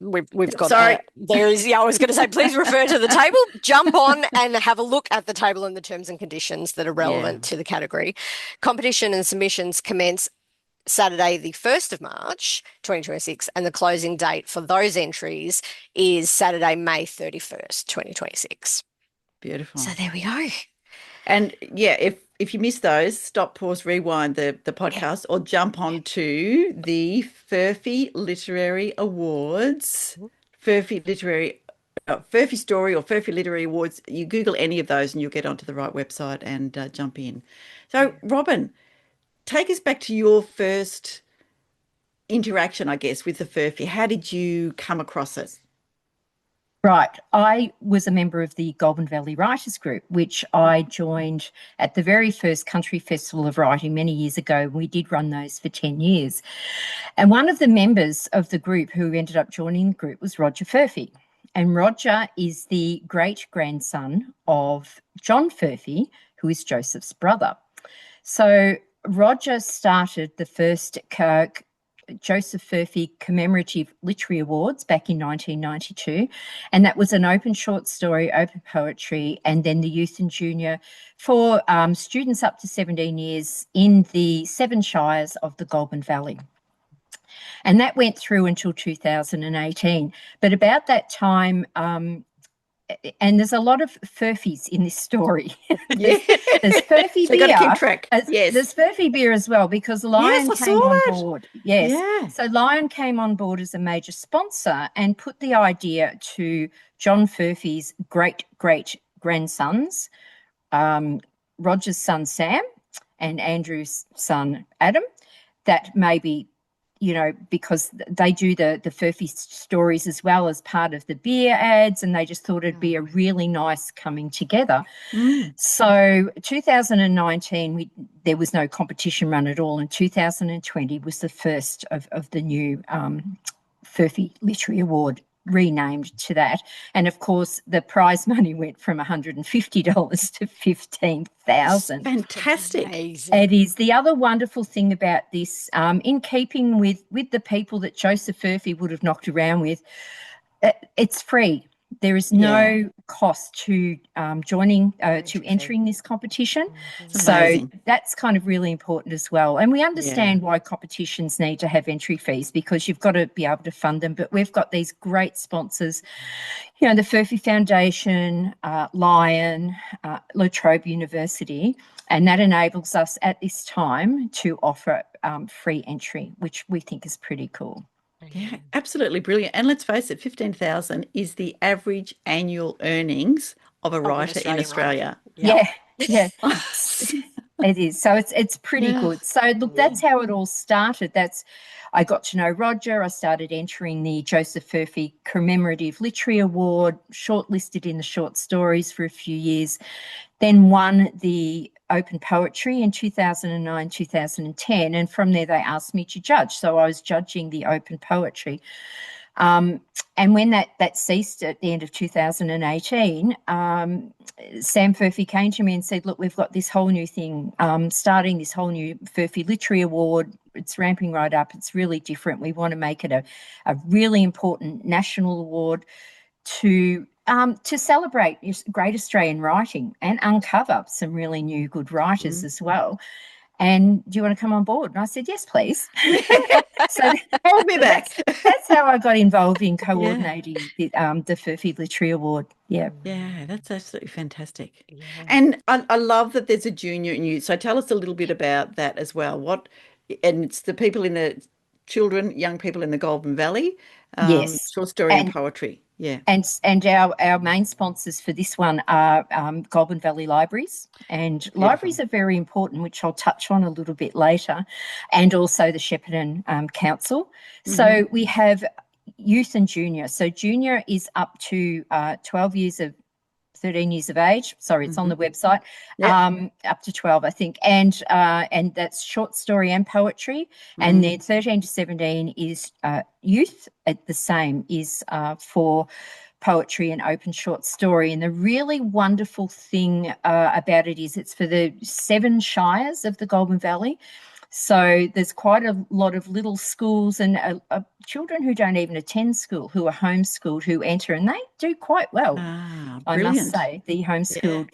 We've got sorry. There is. Yeah, I was going to say, please refer to the table. Jump on and have a look at the table and the terms and conditions that are relevant to the category. Competition and submissions commence Saturday, the 1st of March, 2026, and the closing date for those entries is Saturday, May 31st, 2026. Beautiful. So there we go. And if you miss those, stop, pause, rewind the podcast or jump on to the Furphy Literary Awards, Furphy Story or Furphy Literary Awards. You Google any of those and you'll get onto the right website and jump in. So, Robyn, take us back to your first interaction, I guess, with the Furphy. How did you come across it? Right. I was a member of the Goulburn Valley Writers Group, which I joined at the very first Country Festival of Writing many years ago. We did run those for 10 years. And one of the members of the group who ended up joining the group was Roger Furphy. And Roger is the great-grandson of John Furphy, who is Joseph's brother. So Roger started the first Joseph Furphy Commemorative Literary Awards back in 1992, and that was an open short story, open poetry, and then the youth and junior for students up to 17 years in the 7 shires of the Goulburn Valley. And that went through until 2018. But about that time, and there's a lot of Furphys in this story. There's Furphy beer. Got to keep track. Yes. There's Furphy beer as well because Lion came on board. Yes. Yeah. So Lion came on board as a major sponsor and put the idea to John Furphy's great-great-grandsons, Roger's son Sam and Andrew's son Adam, that maybe, because they do the Furphy stories as well as part of the beer ads, and they just thought it'd be a really nice coming together. So 2019, there was no competition run at all, and 2020 was the first of the new Furphy Literary Award renamed to that. And of course, the prize money went from $150 to $15,000. Fantastic. Amazing. It is. The other wonderful thing about this, in keeping with the people that Joseph Furphy would have knocked around with, it's free. There is no cost to joining, to entering this competition. So amazing. that's kind of really important as well. And we understand why competitions need to have entry fees, because you've got to be able to fund them. But we've got these great sponsors, the Furphy Foundation, Lion, La Trobe University, and that enables us at this time to offer free entry, which we think is pretty cool. Yeah, absolutely brilliant. And let's face it, 15,000 is the average annual earnings of a writer in Australia. Yeah. It is. So it's pretty good. So look, that's how it all started. I got to know Roger. I started entering the Joseph Furphy Commemorative Literary Award, shortlisted in the short stories for a few years, then won the Open Poetry in 2009, 2010. And from there, they asked me to judge. So I was judging the Open Poetry. And when that ceased at the end of 2018, Sam Furphy came to me and said, look, we've got this whole new thing, starting this whole new Furphy Literary Award. It's ramping right up. It's really different. We want to make it a really important national award to celebrate great Australian writing and uncover some really new good writers as well. And do you want to come on board? And I said, yes, please. So hold me back. That's how I got involved in coordinating the Furphy Literary Award. Yeah, that's absolutely fantastic. Yeah. And I love that there's a junior and youth. So tell us a little bit about that as well. And it's the people in the young people in the Golden Valley, short story and poetry. Yeah. And our main sponsors for this one are Goulburn Valley Libraries, and libraries are very important, which I'll touch on a little bit later, and also the Shepparton Council. So we have youth and junior. So junior is up to 13 years of age. Sorry, it's on the website. Up to 12, I think. And that's short story and poetry. And then 13 to 17 is youth. The same is for poetry and open short story. And the really wonderful thing about it is it's for the 7 shires of the Goulburn Valley. So there's quite a lot of little schools and children who don't even attend school, who are homeschooled, who enter, and they do quite well. I must say, the homeschooled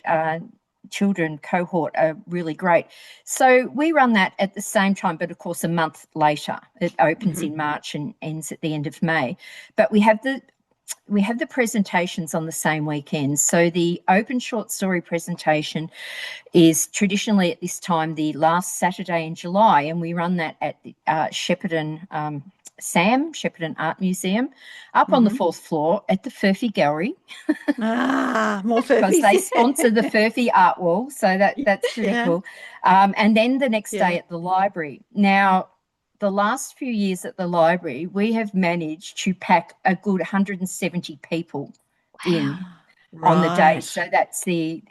children cohort are really great. So we run that at the same time, but of course a month later. It opens in March and ends at the end of May. But we have the presentations on the same weekend. So the open short story presentation is traditionally at this time the last Saturday in July, and we run that at the Shepparton Shepparton Art Museum, up on the 4th floor at the Furphy Gallery. More Furphy. Because they sponsor the Furphy Art Wall, so that's pretty cool. And then the next day at the library. Now, the last few years at the library, we have managed to pack a good 170 people in on the day. So that's we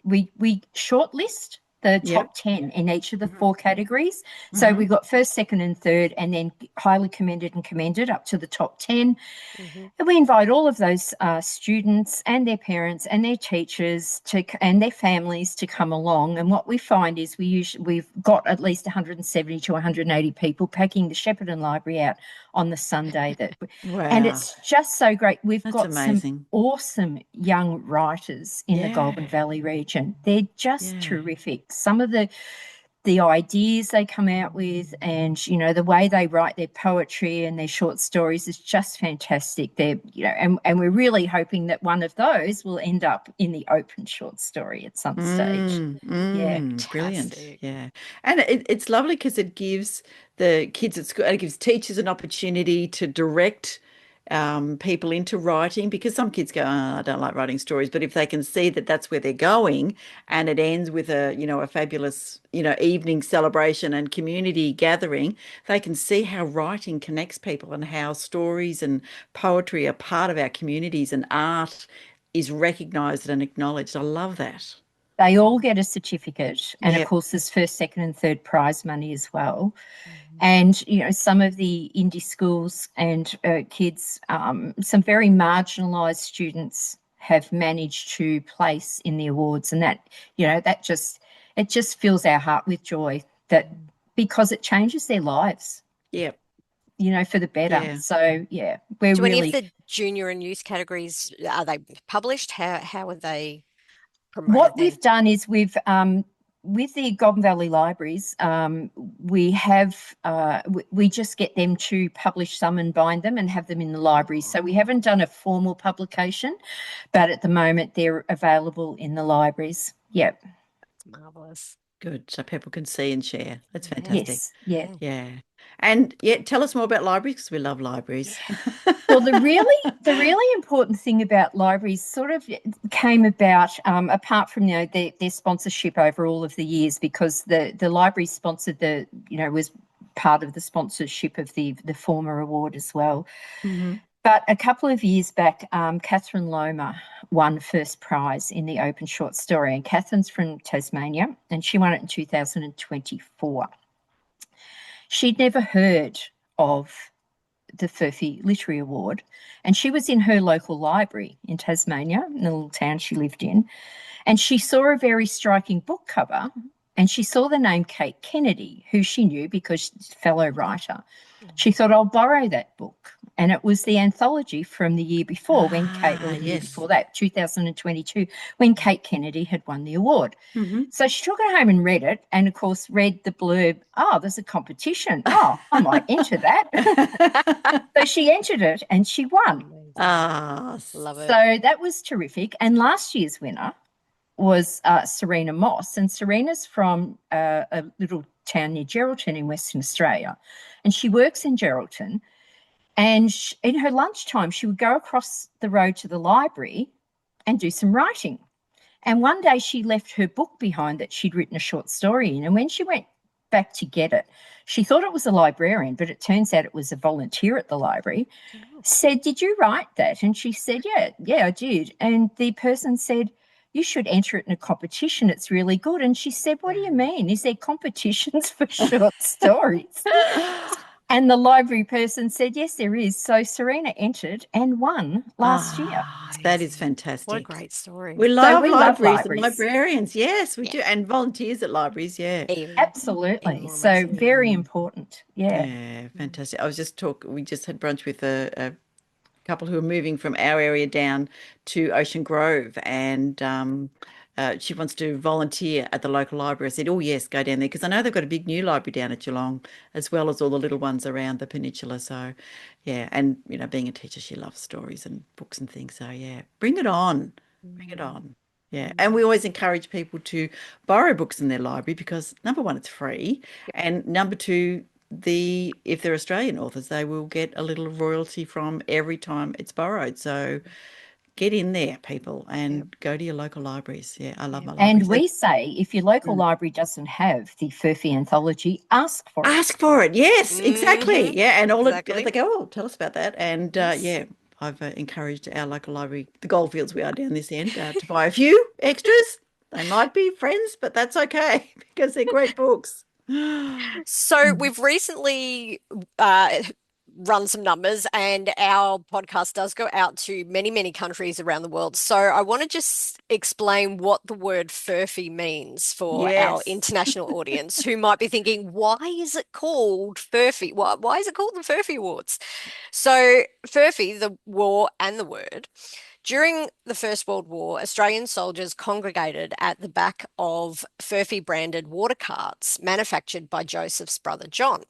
shortlist the top 10 in each of the 4 categories. So we got first, second and third, and then highly commended and commended up to the top 10. And we invite all of those students and their parents and their teachers and their families to come along. And what we find is we've got at least 170 to 180 people packing the Shepparton Library out on the Sunday. And it's just so great. We've got some awesome young writers in the Goulburn Valley region. They're just terrific. Some of the ideas they come out with, and the way they write their poetry and their short stories is just fantastic. They're and we're really hoping that one of those will end up in the open short story at some stage. Brilliant. Yeah, and it's lovely because it gives the kids at school, it gives teachers an opportunity to direct people into writing, because some kids go, I don't like writing stories, but if they can see that that's where they're going, and it ends with a fabulous evening celebration and community gathering, they can see how writing connects people and how stories and poetry are part of our communities and art is recognized and acknowledged. I love that. They all get a certificate, and of Yep. course there's first, second and third prize money as well. Mhm. And, you know, some of the indie schools and kids, some very marginalised students have managed to place in the awards, and that, you know, it just fills our heart with joy, that because it changes their lives, Yep. you know, for the better. Yeah. So yeah, we're Do any of really, the junior and youth categories, are they published? How are they promoted what then? we've done is we've with the Goulburn Valley Libraries, we have we just get them to publish some and bind them and have them in the libraries. So we haven't done a formal publication, but at the moment they're available in the libraries. Yep. That's marvelous. Good. So people can see and share. That's Yeah. fantastic. Yes. Yeah. Yeah. And tell us more about libraries, because we love libraries. Well, the really important thing about libraries sort of came about, apart from, you know, their sponsorship over all of the years, because the library sponsored was part of the sponsorship of the former award as well. Mhm. But a couple of years back, Catherine Loma won first prize in the open short story, and Catherine's from Tasmania, and she won it in 2024. She'd never heard of the Furphy Literary Award, and she was in her local library in Tasmania, in the little town she lived in, and she saw a very striking book cover, and she saw the name Kate Kennedy, who she knew because she's a fellow writer. She thought, I'll borrow that book. And it was the anthology from the year before, when Kate, or the year Yes. before that, 2022, when Kate Kennedy had won the award. Mhm. So she took it home and read it, and of course read the blurb, oh, there's a competition. Oh, I might enter that. So she entered it and she won. Amazing. Ah, Love it. So that was terrific. And last year's winner was Serena Moss. And Serena's from a little town near Geraldton in Western Australia. And she works in Geraldton. And in her lunchtime, she would go across the road to the library and do some writing. And one day she left her book behind that she'd written a short story in. And when she went back to get it, she thought it was a librarian, but it turns out it was a volunteer at the library, said, did you write that? And she said, yeah, I did. And the person said, you should enter it in a competition. It's really good. And she said, what do you mean? Is there competitions for short stories? And the library person said, yes, there is. So Serena entered and won last year. That is Amazing. fantastic. What a great story. We love we love libraries and libraries. librarians. Yes, we Yeah. do. And volunteers at libraries. Yeah. Even Absolutely. more So amazing. very important. Yeah. Yeah, fantastic. We just had brunch with a couple who are moving from our area down to Ocean Grove, and she wants to volunteer at the local library. I said, oh, yes, go down there, because I know they've got a big new library down at Geelong, as well as all the little ones around the peninsula. So, yeah, and, you know, being a teacher, she loves stories and books and things. So, yeah, bring it on. Bring it on. Yeah, and we always encourage people to borrow books in their library because, number one, it's free, and number two, if they're Australian authors, they will get a little royalty from every time it's borrowed. So get in there, people, and go to your local libraries. Yeah, I love my And libraries. we say, if your local library doesn't have the Furphy anthology, ask for it. Ask for it. Yes, exactly. Mhm. Yeah, and all Exactly. they go, oh, tell us about that. And Yes. yeah, I've encouraged our local library, the Goldfields we are down this end, to buy a few extras. They might be friends, but that's okay because they're great books. So we've recently run some numbers, and our podcast does go out to many, many countries around the world. So I want to just explain what the word furphy means for our Yes. international audience who might be thinking, why is it called Furphy? Why is it called the Furphy Awards? So Furphy, the war and the word. During the First World War, Australian soldiers congregated at the back of Furphy branded water carts manufactured by Joseph's brother John.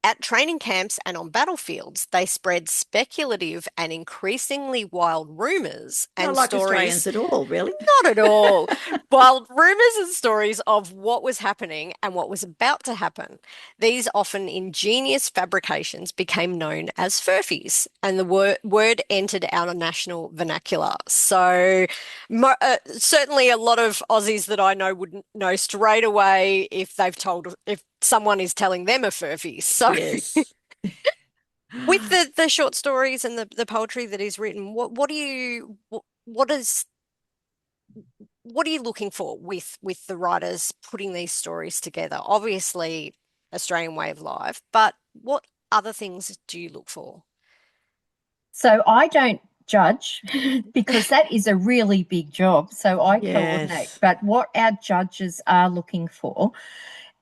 At training camps and on battlefields, they spread speculative and increasingly wild rumours and Not like stories. Australians at all, really. Not at all. Wild rumours and stories of what was happening and what was about to happen. These often ingenious fabrications became known as furfies, and the word entered our national vernacular. So certainly a lot of Aussies that I know would know straight away if someone is telling them a furphy. So Yes. with the short stories and the poetry that is written, what what are you looking for with the writers putting these stories together? Obviously, Australian way of life, but what other things do you look for? So I don't judge because that is a really big job. So I coordinate. Yes. But what our judges are looking for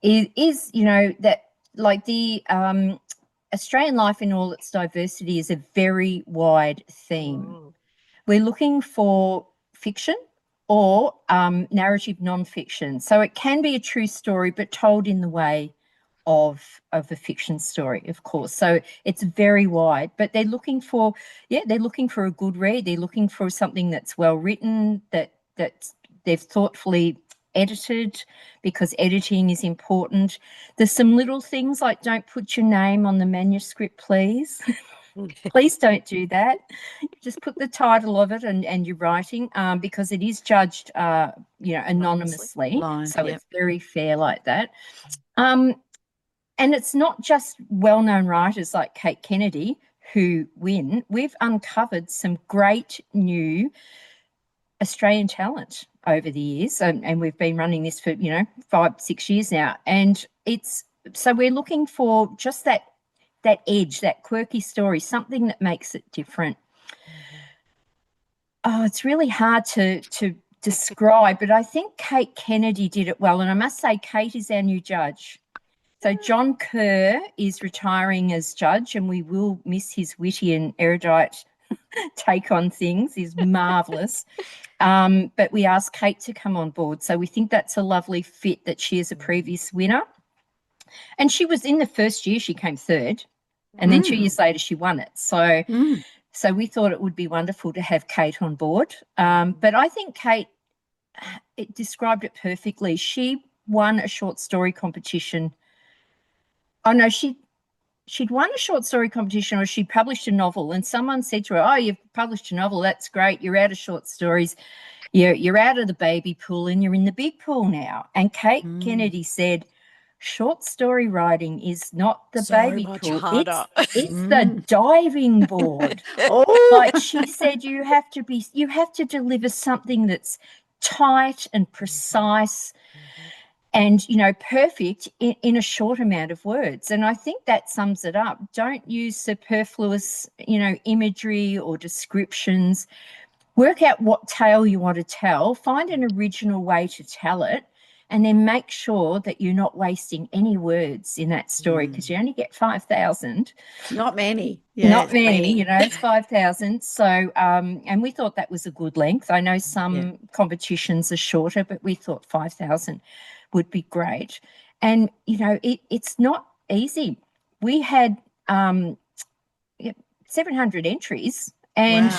is that like the Australian life in all its diversity is a very wide theme. Mm. We're looking for fiction or narrative nonfiction. So it can be a true story, but told in the way of a fiction story, of course. So it's very wide, but they're looking for a good read. They're looking for something that's well written, that they've thoughtfully edited, because editing is important. There's some little things like don't put your name on the manuscript, please. Please don't do that. Just put the title of it and your writing, because it is judged, anonymously. Blind, So yep. it's very fair like that. And it's not just well-known writers like Kate Kennedy who win. We've uncovered some great new Australian talent over the years, and we've been running this for 5-6 years now. And so we're looking for just that edge, that quirky story, something that makes it different. Oh, it's really hard to describe, but I think Kate Kennedy did it well. And I must say, Kate is our new judge. So John Kerr is retiring as judge, and we will miss his witty and erudite take on things. He's marvellous. But we asked Kate to come on board. So we think that's a lovely fit, that she is a previous winner. And she was in the first year, she came third. And then 2 years later, she won it. So we thought it would be wonderful to have Kate on board. But I think Kate, it described it perfectly. She won a short story competition. Oh, no, she'd won a short story competition, or she published a novel, and someone said to her, oh, you've published a novel, that's great, you're out of short stories, you're out of the baby pool and you're in the big pool now. And Kate Kennedy said, short story writing is not the So baby much pool, harder. it's the diving board. Like she said, you have to deliver something that's tight and precise and perfect in a short amount of words. And I think that sums it up. Don't use superfluous imagery or descriptions. Work out what tale you want to tell, find an original way to tell it, and then make sure that you're not wasting any words in that story, because you only get 5,000. Not many. Not many, it's 5,000. So, and we thought that was a good length. I know some competitions are shorter, but we thought 5,000 would be great. And, it's not easy. We had 700 entries, and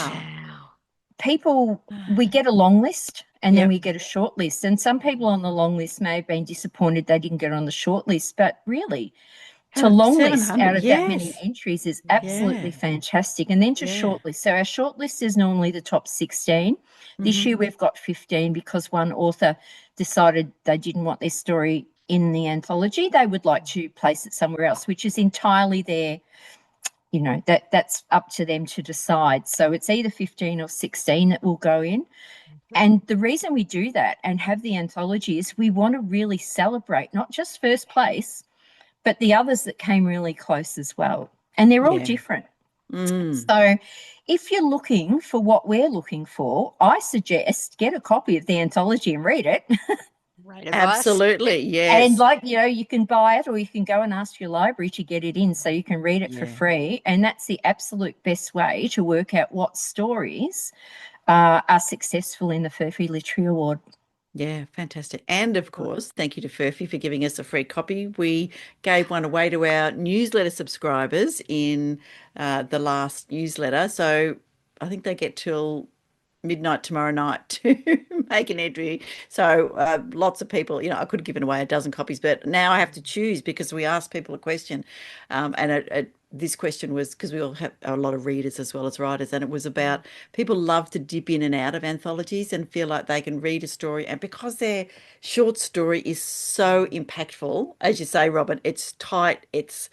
people, we get a long list and then we get a short list. And some people on the long list may have been disappointed they didn't get on the short list, but really to long list out of that many entries is absolutely fantastic. And then to short list. So our short list is normally the top 16. This year we've got 15 because one author decided they didn't want their story in the anthology. They would like to place it somewhere else, which is entirely their, that's up to them to decide. So it's either 15 or 16 that will go in. And the reason we do that and have the anthology is we want to really celebrate not just first place, but the others that came really close as well. And they're all different. So if you're looking for what we're looking for, I suggest get a copy of the anthology and read it. Absolutely, yes. And you can buy it, or you can go and ask your library to get it in so you can read it for free. And that's the absolute best way to work out what stories are successful in the Furphy Literary Award. Yeah, fantastic. And of course, thank you to Furphy for giving us a free copy. We gave one away to our newsletter subscribers in the last newsletter. So I think they get till midnight tomorrow night to make an entry. So lots of people, I could have given away a dozen copies, but now I have to choose because we asked people a question. And this question was, because we all have a lot of readers as well as writers, and it was about people love to dip in and out of anthologies and feel like they can read a story. And because their short story is so impactful, as you say, Robyn, it's tight, it's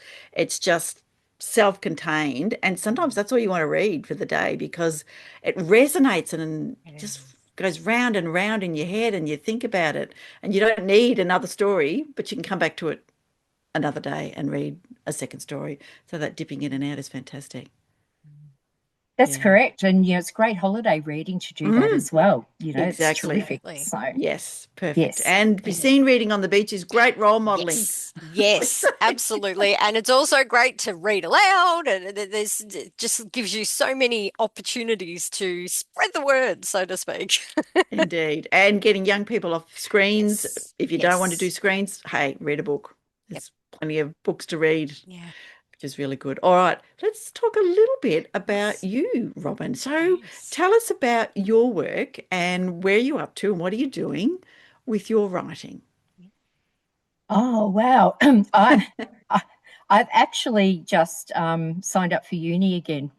just self-contained, and sometimes that's all you want to read for the day because it resonates and just goes round and round in your head and you think about it and you don't need another story, but you can come back to it another day and read a second story. So that dipping in and out is fantastic. That's Yeah. correct. And, it's great holiday reading to do that as well. Exactly. It's terrific. So, Yes, perfect. yes. And be seen reading on the beach is great role modeling. Yes, absolutely. And it's also great to read aloud, and it just gives you so many opportunities to spread the word, so to speak. Indeed. And getting young people off screens. Yes, If you don't want to do yes. screens, hey, read a book. There's plenty of books to read. Yeah. Which is really good. All right, let's talk a little bit about Yes. you, Robyn. So Yes. tell us about your work and where you're up to and what are you doing with your writing? Oh, wow. I've actually just signed up for uni again.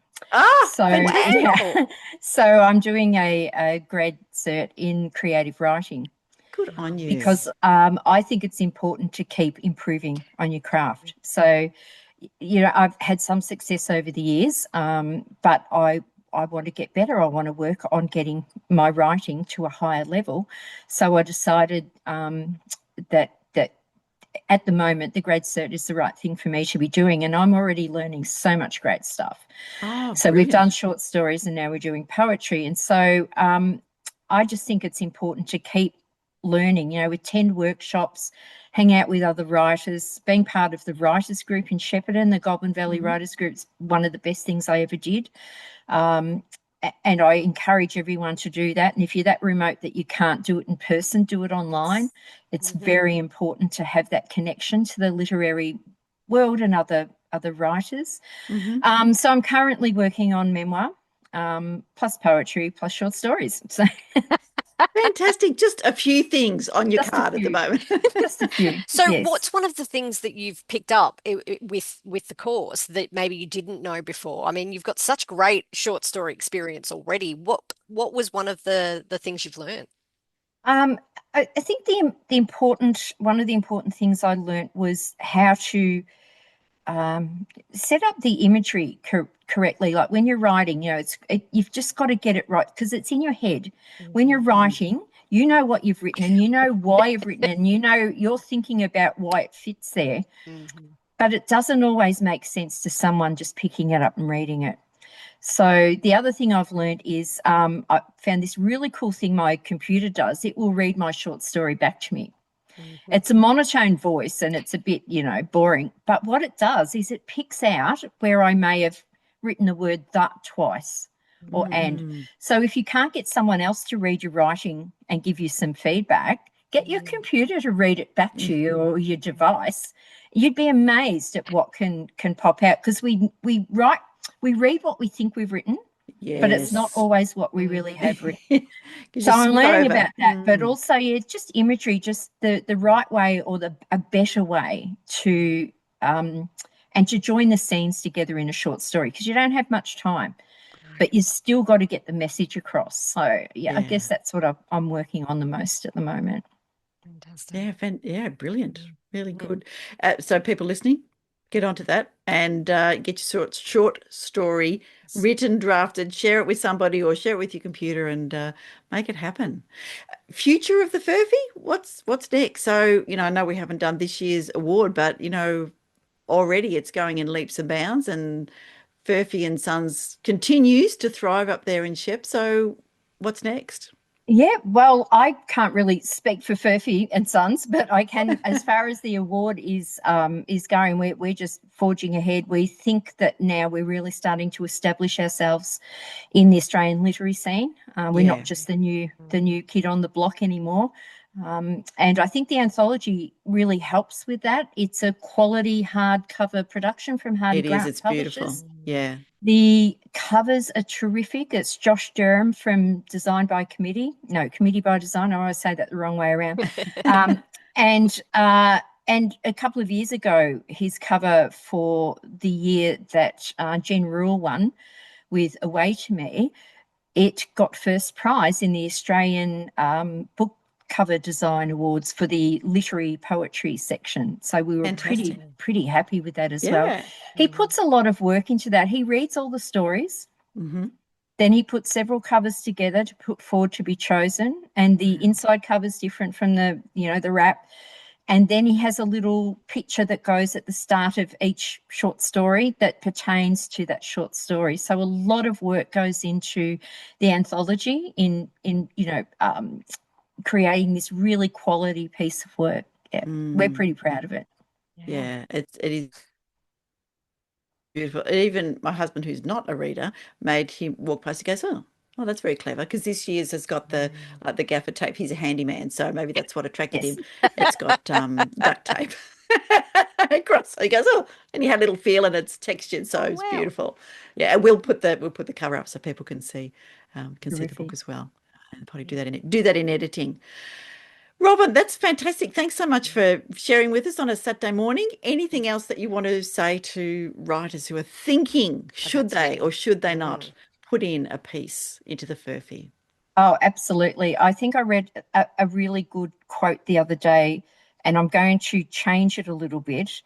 So, fantastic. so I'm doing a grad cert in creative writing Good on you. because I think it's important to keep improving on your craft. So, I've had some success over the years, but I want to get better. I want to work on getting my writing to a higher level. So I decided that at the moment the grad cert is the right thing for me to be doing, and I'm already learning so much great stuff. Oh, so brilliant. We've done short stories and now we're doing poetry, and so I just think it's important to keep learning. We attend workshops, hang out with other writers, being part of the writers group in Shepparton, the Goulburn Valley Writers Group's one of the best things I ever did. And I encourage everyone to do that. And if you're that remote that you can't do it in person, do it online. It's very important to have that connection to the literary world and other writers. So I'm currently working on memoir, plus poetry, plus short stories. So fantastic. Just a few things on your Just a card at the few. moment. just a few. So yes. what's one of the things that you've picked up with the course that maybe you didn't know before? I mean, you've got such great short story experience already. What was one of the things you've learned? I think one of the important things I learned was how to set up the imagery correctly. Like when you're writing, you've just got to get it right because it's in your head. When you're writing, you know what you've written and you know why you've written it, and you're thinking about why it fits there. But it doesn't always make sense to someone just picking it up and reading it. So the other thing I've learned is I found this really cool thing my computer does. It will read my short story back to me. It's a monotone voice and it's a bit, boring. But what it does is it picks out where I may have written the word that twice or and. So if you can't get someone else to read your writing and give you some feedback, get your computer to read it back to you or your device. You'd be amazed at what can pop out because we read what we think we've written, but it's not always what we really have written. So I'm learning about that, but also, just imagery, just the right way or a better way to and to join the scenes together in a short story because you don't have much time, but you still got to get the message across. So, I guess that's what I'm working on the most at the moment. Fantastic. Yeah, brilliant. Really good. So people listening, get onto that and get your short story written, drafted, share it with somebody or share it with your computer and make it happen. Future of the Furphy, what's next? So, I know we haven't done this year's award, but, already it's going in leaps and bounds and Furphy and Sons continues to thrive up there in Shep. So what's next? Yeah, well, I can't really speak for Furphy and Sons, but I can, as far as the award is going, we're just forging ahead. We think that now we're really starting to establish ourselves in the Australian literary scene. We're not just the new kid on the block anymore. And I think the anthology really helps with that. It's a quality hardcover production from Hardy Grant It's Publishers. beautiful. Yeah. The covers are terrific. It's Josh Durham from Committee by Design. I always say that the wrong way around. And a couple of years ago, his cover for the year that Jen Rule won with Away to Me, it got first prize in the Australian book cover design awards for the literary poetry section. So we were pretty happy with that as well. He puts a lot of work into that. He reads all the stories Then he put several covers together to put forward to be chosen, and the inside cover is different from the, the wrap. And then he has a little picture that goes at the start of each short story that pertains to that short story. So a lot of work goes into the anthology in creating this really quality piece of work. Yeah, we're pretty proud of it. Yeah, it is beautiful. Even my husband, who's not a reader, made him walk past. He goes, "Oh, that's very clever." Because this year's has got the gaffer tape. He's a handyman, so maybe that's what attracted him. It's got duct tape across. So he goes, "Oh," and he had a little feel, and it's textured, so it's beautiful. Yeah, and we'll put the cover up so people can see the book as well, and probably do that in editing. Robyn, that's fantastic. Thanks so much for sharing with us on a Saturday morning. Anything else that you want to say to writers who are thinking, should they or should they not put in a piece into the Furphy? Oh, absolutely. I think I read a really good quote the other day, and I'm going to change it a little bit.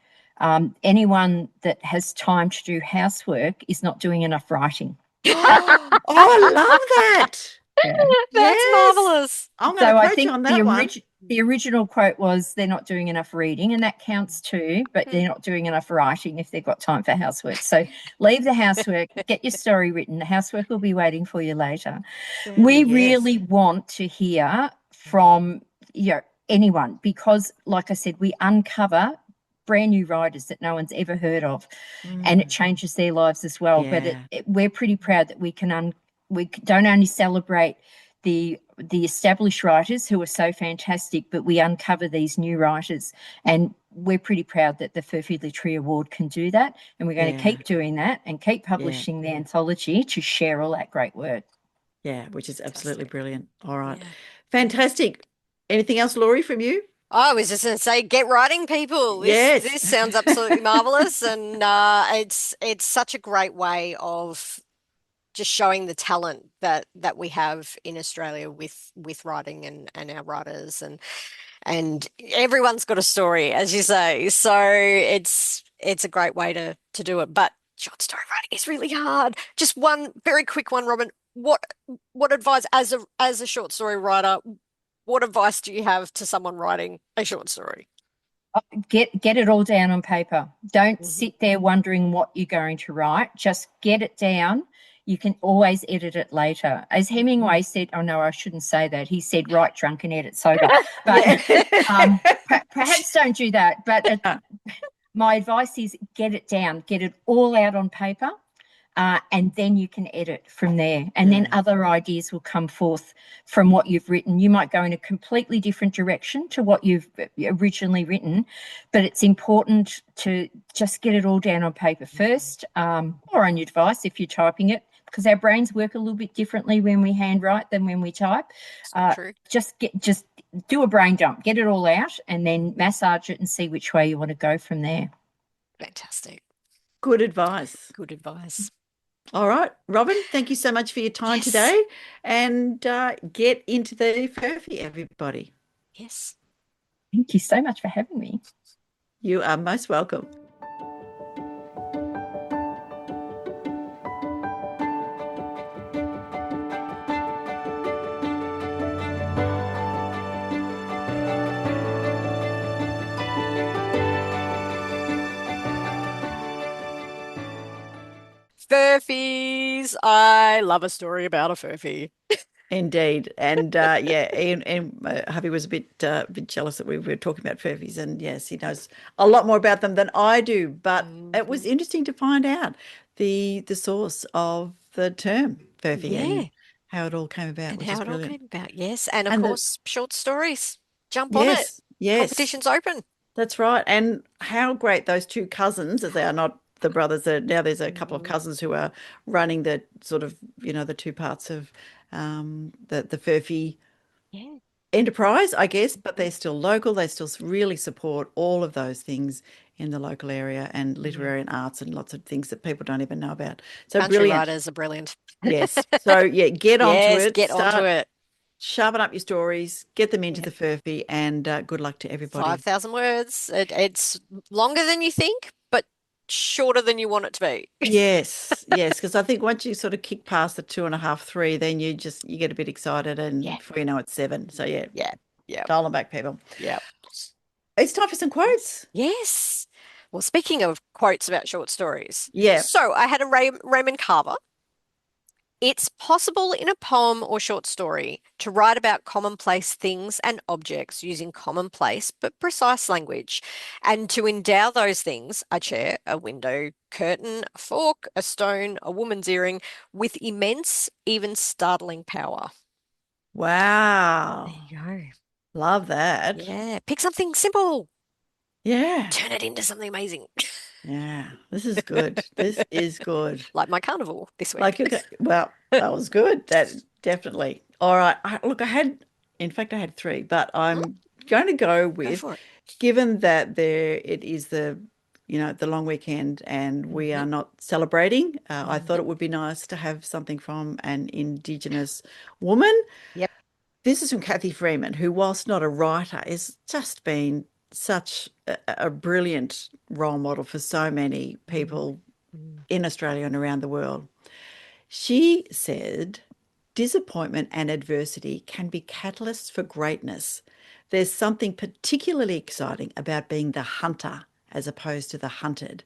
Anyone that has time to do housework is not doing enough writing. Oh, I love that. Yeah. That's marvelous. I'm going to quote you on that one. The original quote was, "They're not doing enough reading," and that counts too, but they're not doing enough writing if they've got time for housework. So leave the housework, get your story written. The housework will be waiting for you later. We really want to hear from anyone, because, like I said, we uncover brand new writers that no one's ever heard of, and it changes their lives as well. But we're pretty proud that we don't only celebrate the established writers who are so fantastic, but we uncover these new writers, and we're pretty proud that the Furphy Literary Award can do that, and we're going to keep doing that and keep publishing the anthology to share all that great work. Yeah, which is absolutely brilliant. All right. Fantastic. Anything else, Laurie, from you? I was just going to say, get writing, people. This sounds absolutely marvelous, and it's such a great way of just showing the talent that we have in Australia with writing and our writers, and everyone's got a story, as you say. So it's a great way to do it. But short story writing is really hard. Just one very quick one, Robyn. What advice, as a short story writer, what advice do you have to someone writing a short story? Get it all down on paper. Don't sit there wondering what you're going to write. Just get it down. You can always edit it later. As Hemingway said, oh no, I shouldn't say that. He said, write drunk and edit sober. But perhaps don't do that. But my advice is get it down, get it all out on paper, and then you can edit from there. And then other ideas will come forth from what you've written. You might go in a completely different direction to what you've originally written, but it's important to just get it all down on paper first, or on your device if you're typing it, because our brains work a little bit differently when we handwrite than when we type. True. Just do a brain dump, get it all out, and then massage it and see which way you want to go from there. Fantastic. Good advice. Good advice. All right, Robyn, thank you so much for your time today, and get into the Furphy, everybody. Yes. Thank you so much for having me. You are most welcome. Furfies. I love a story about a Furphy. Indeed. And Ian and hubby was a bit jealous that we were talking about Furphies, and yes, he knows a lot more about them than I do. But it was interesting to find out the source of the term Furphy and how it all came about. And how it all came about, yes. And of course, short stories. Jump on it. Yes. Competition's open. That's right. And how great those two cousins, as they are not the brothers, now there's a couple of cousins who are running the sort of, the two parts of the Furphy enterprise, I guess, but they're still local. They still really support all of those things in the local area, and literary and arts and lots of things that people don't even know about. So Country brilliant. writers are brilliant. Yes. So get onto it. Get onto it. Sharpen up your stories, get them into the Furphy, and good luck to everybody. 5,000 words. It's longer than you think, but shorter than you want it to be. Yes, yes, because I think once you sort of kick past the 2.5, 3, then you get a bit excited, and Yeah. before you know it's 7. So yeah, Yeah. dial them back, people. Yeah. It's time for some quotes. Yes. Well, speaking of quotes about short stories, Yeah. so I had a Raymond Carver. It's possible in a poem or short story to write about commonplace things and objects using commonplace but precise language, and to endow those things, a chair, a window, curtain, a fork, a stone, a woman's earring, with immense, even startling power. Wow. There you Love go. that. Yeah. Pick something simple, Yeah. turn it into something amazing. Yeah. This is good. This is good. Like my carnival this week. Like, okay, well, that was good. That definitely. All right. Look, in fact, I had 3, but I'm going to go Go with, for it. given that it is the long weekend and we are not celebrating, I thought it would be nice to have something from an Indigenous woman. Yep. This is from Kathy Freeman, who, whilst not a writer, has just been such a brilliant role model for so many people in Australia and around the world. She said, disappointment and adversity can be catalysts for greatness. There's something particularly exciting about being the hunter as opposed to the hunted,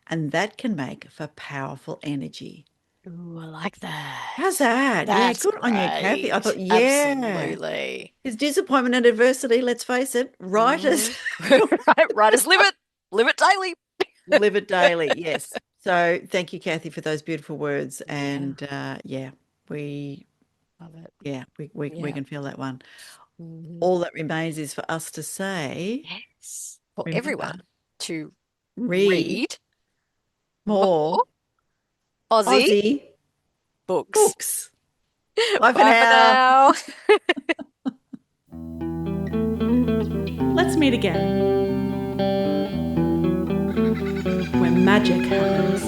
and that can make for powerful energy. Ooh, I like that. How's that? That's Good on you, Kathy. I thought, great. yeah. Absolutely. Is disappointment and adversity, let's face it, writers Right, writers live it daily. live it daily. Yes. So thank you, Kathy, for those beautiful words. And we Love it. we can feel that one. Mhm. All that remains is for us to say, Yes. For remember, everyone to read read more Aussie Aussie books. books. Bye for Bye now. for now. Let's meet again, where magic happens.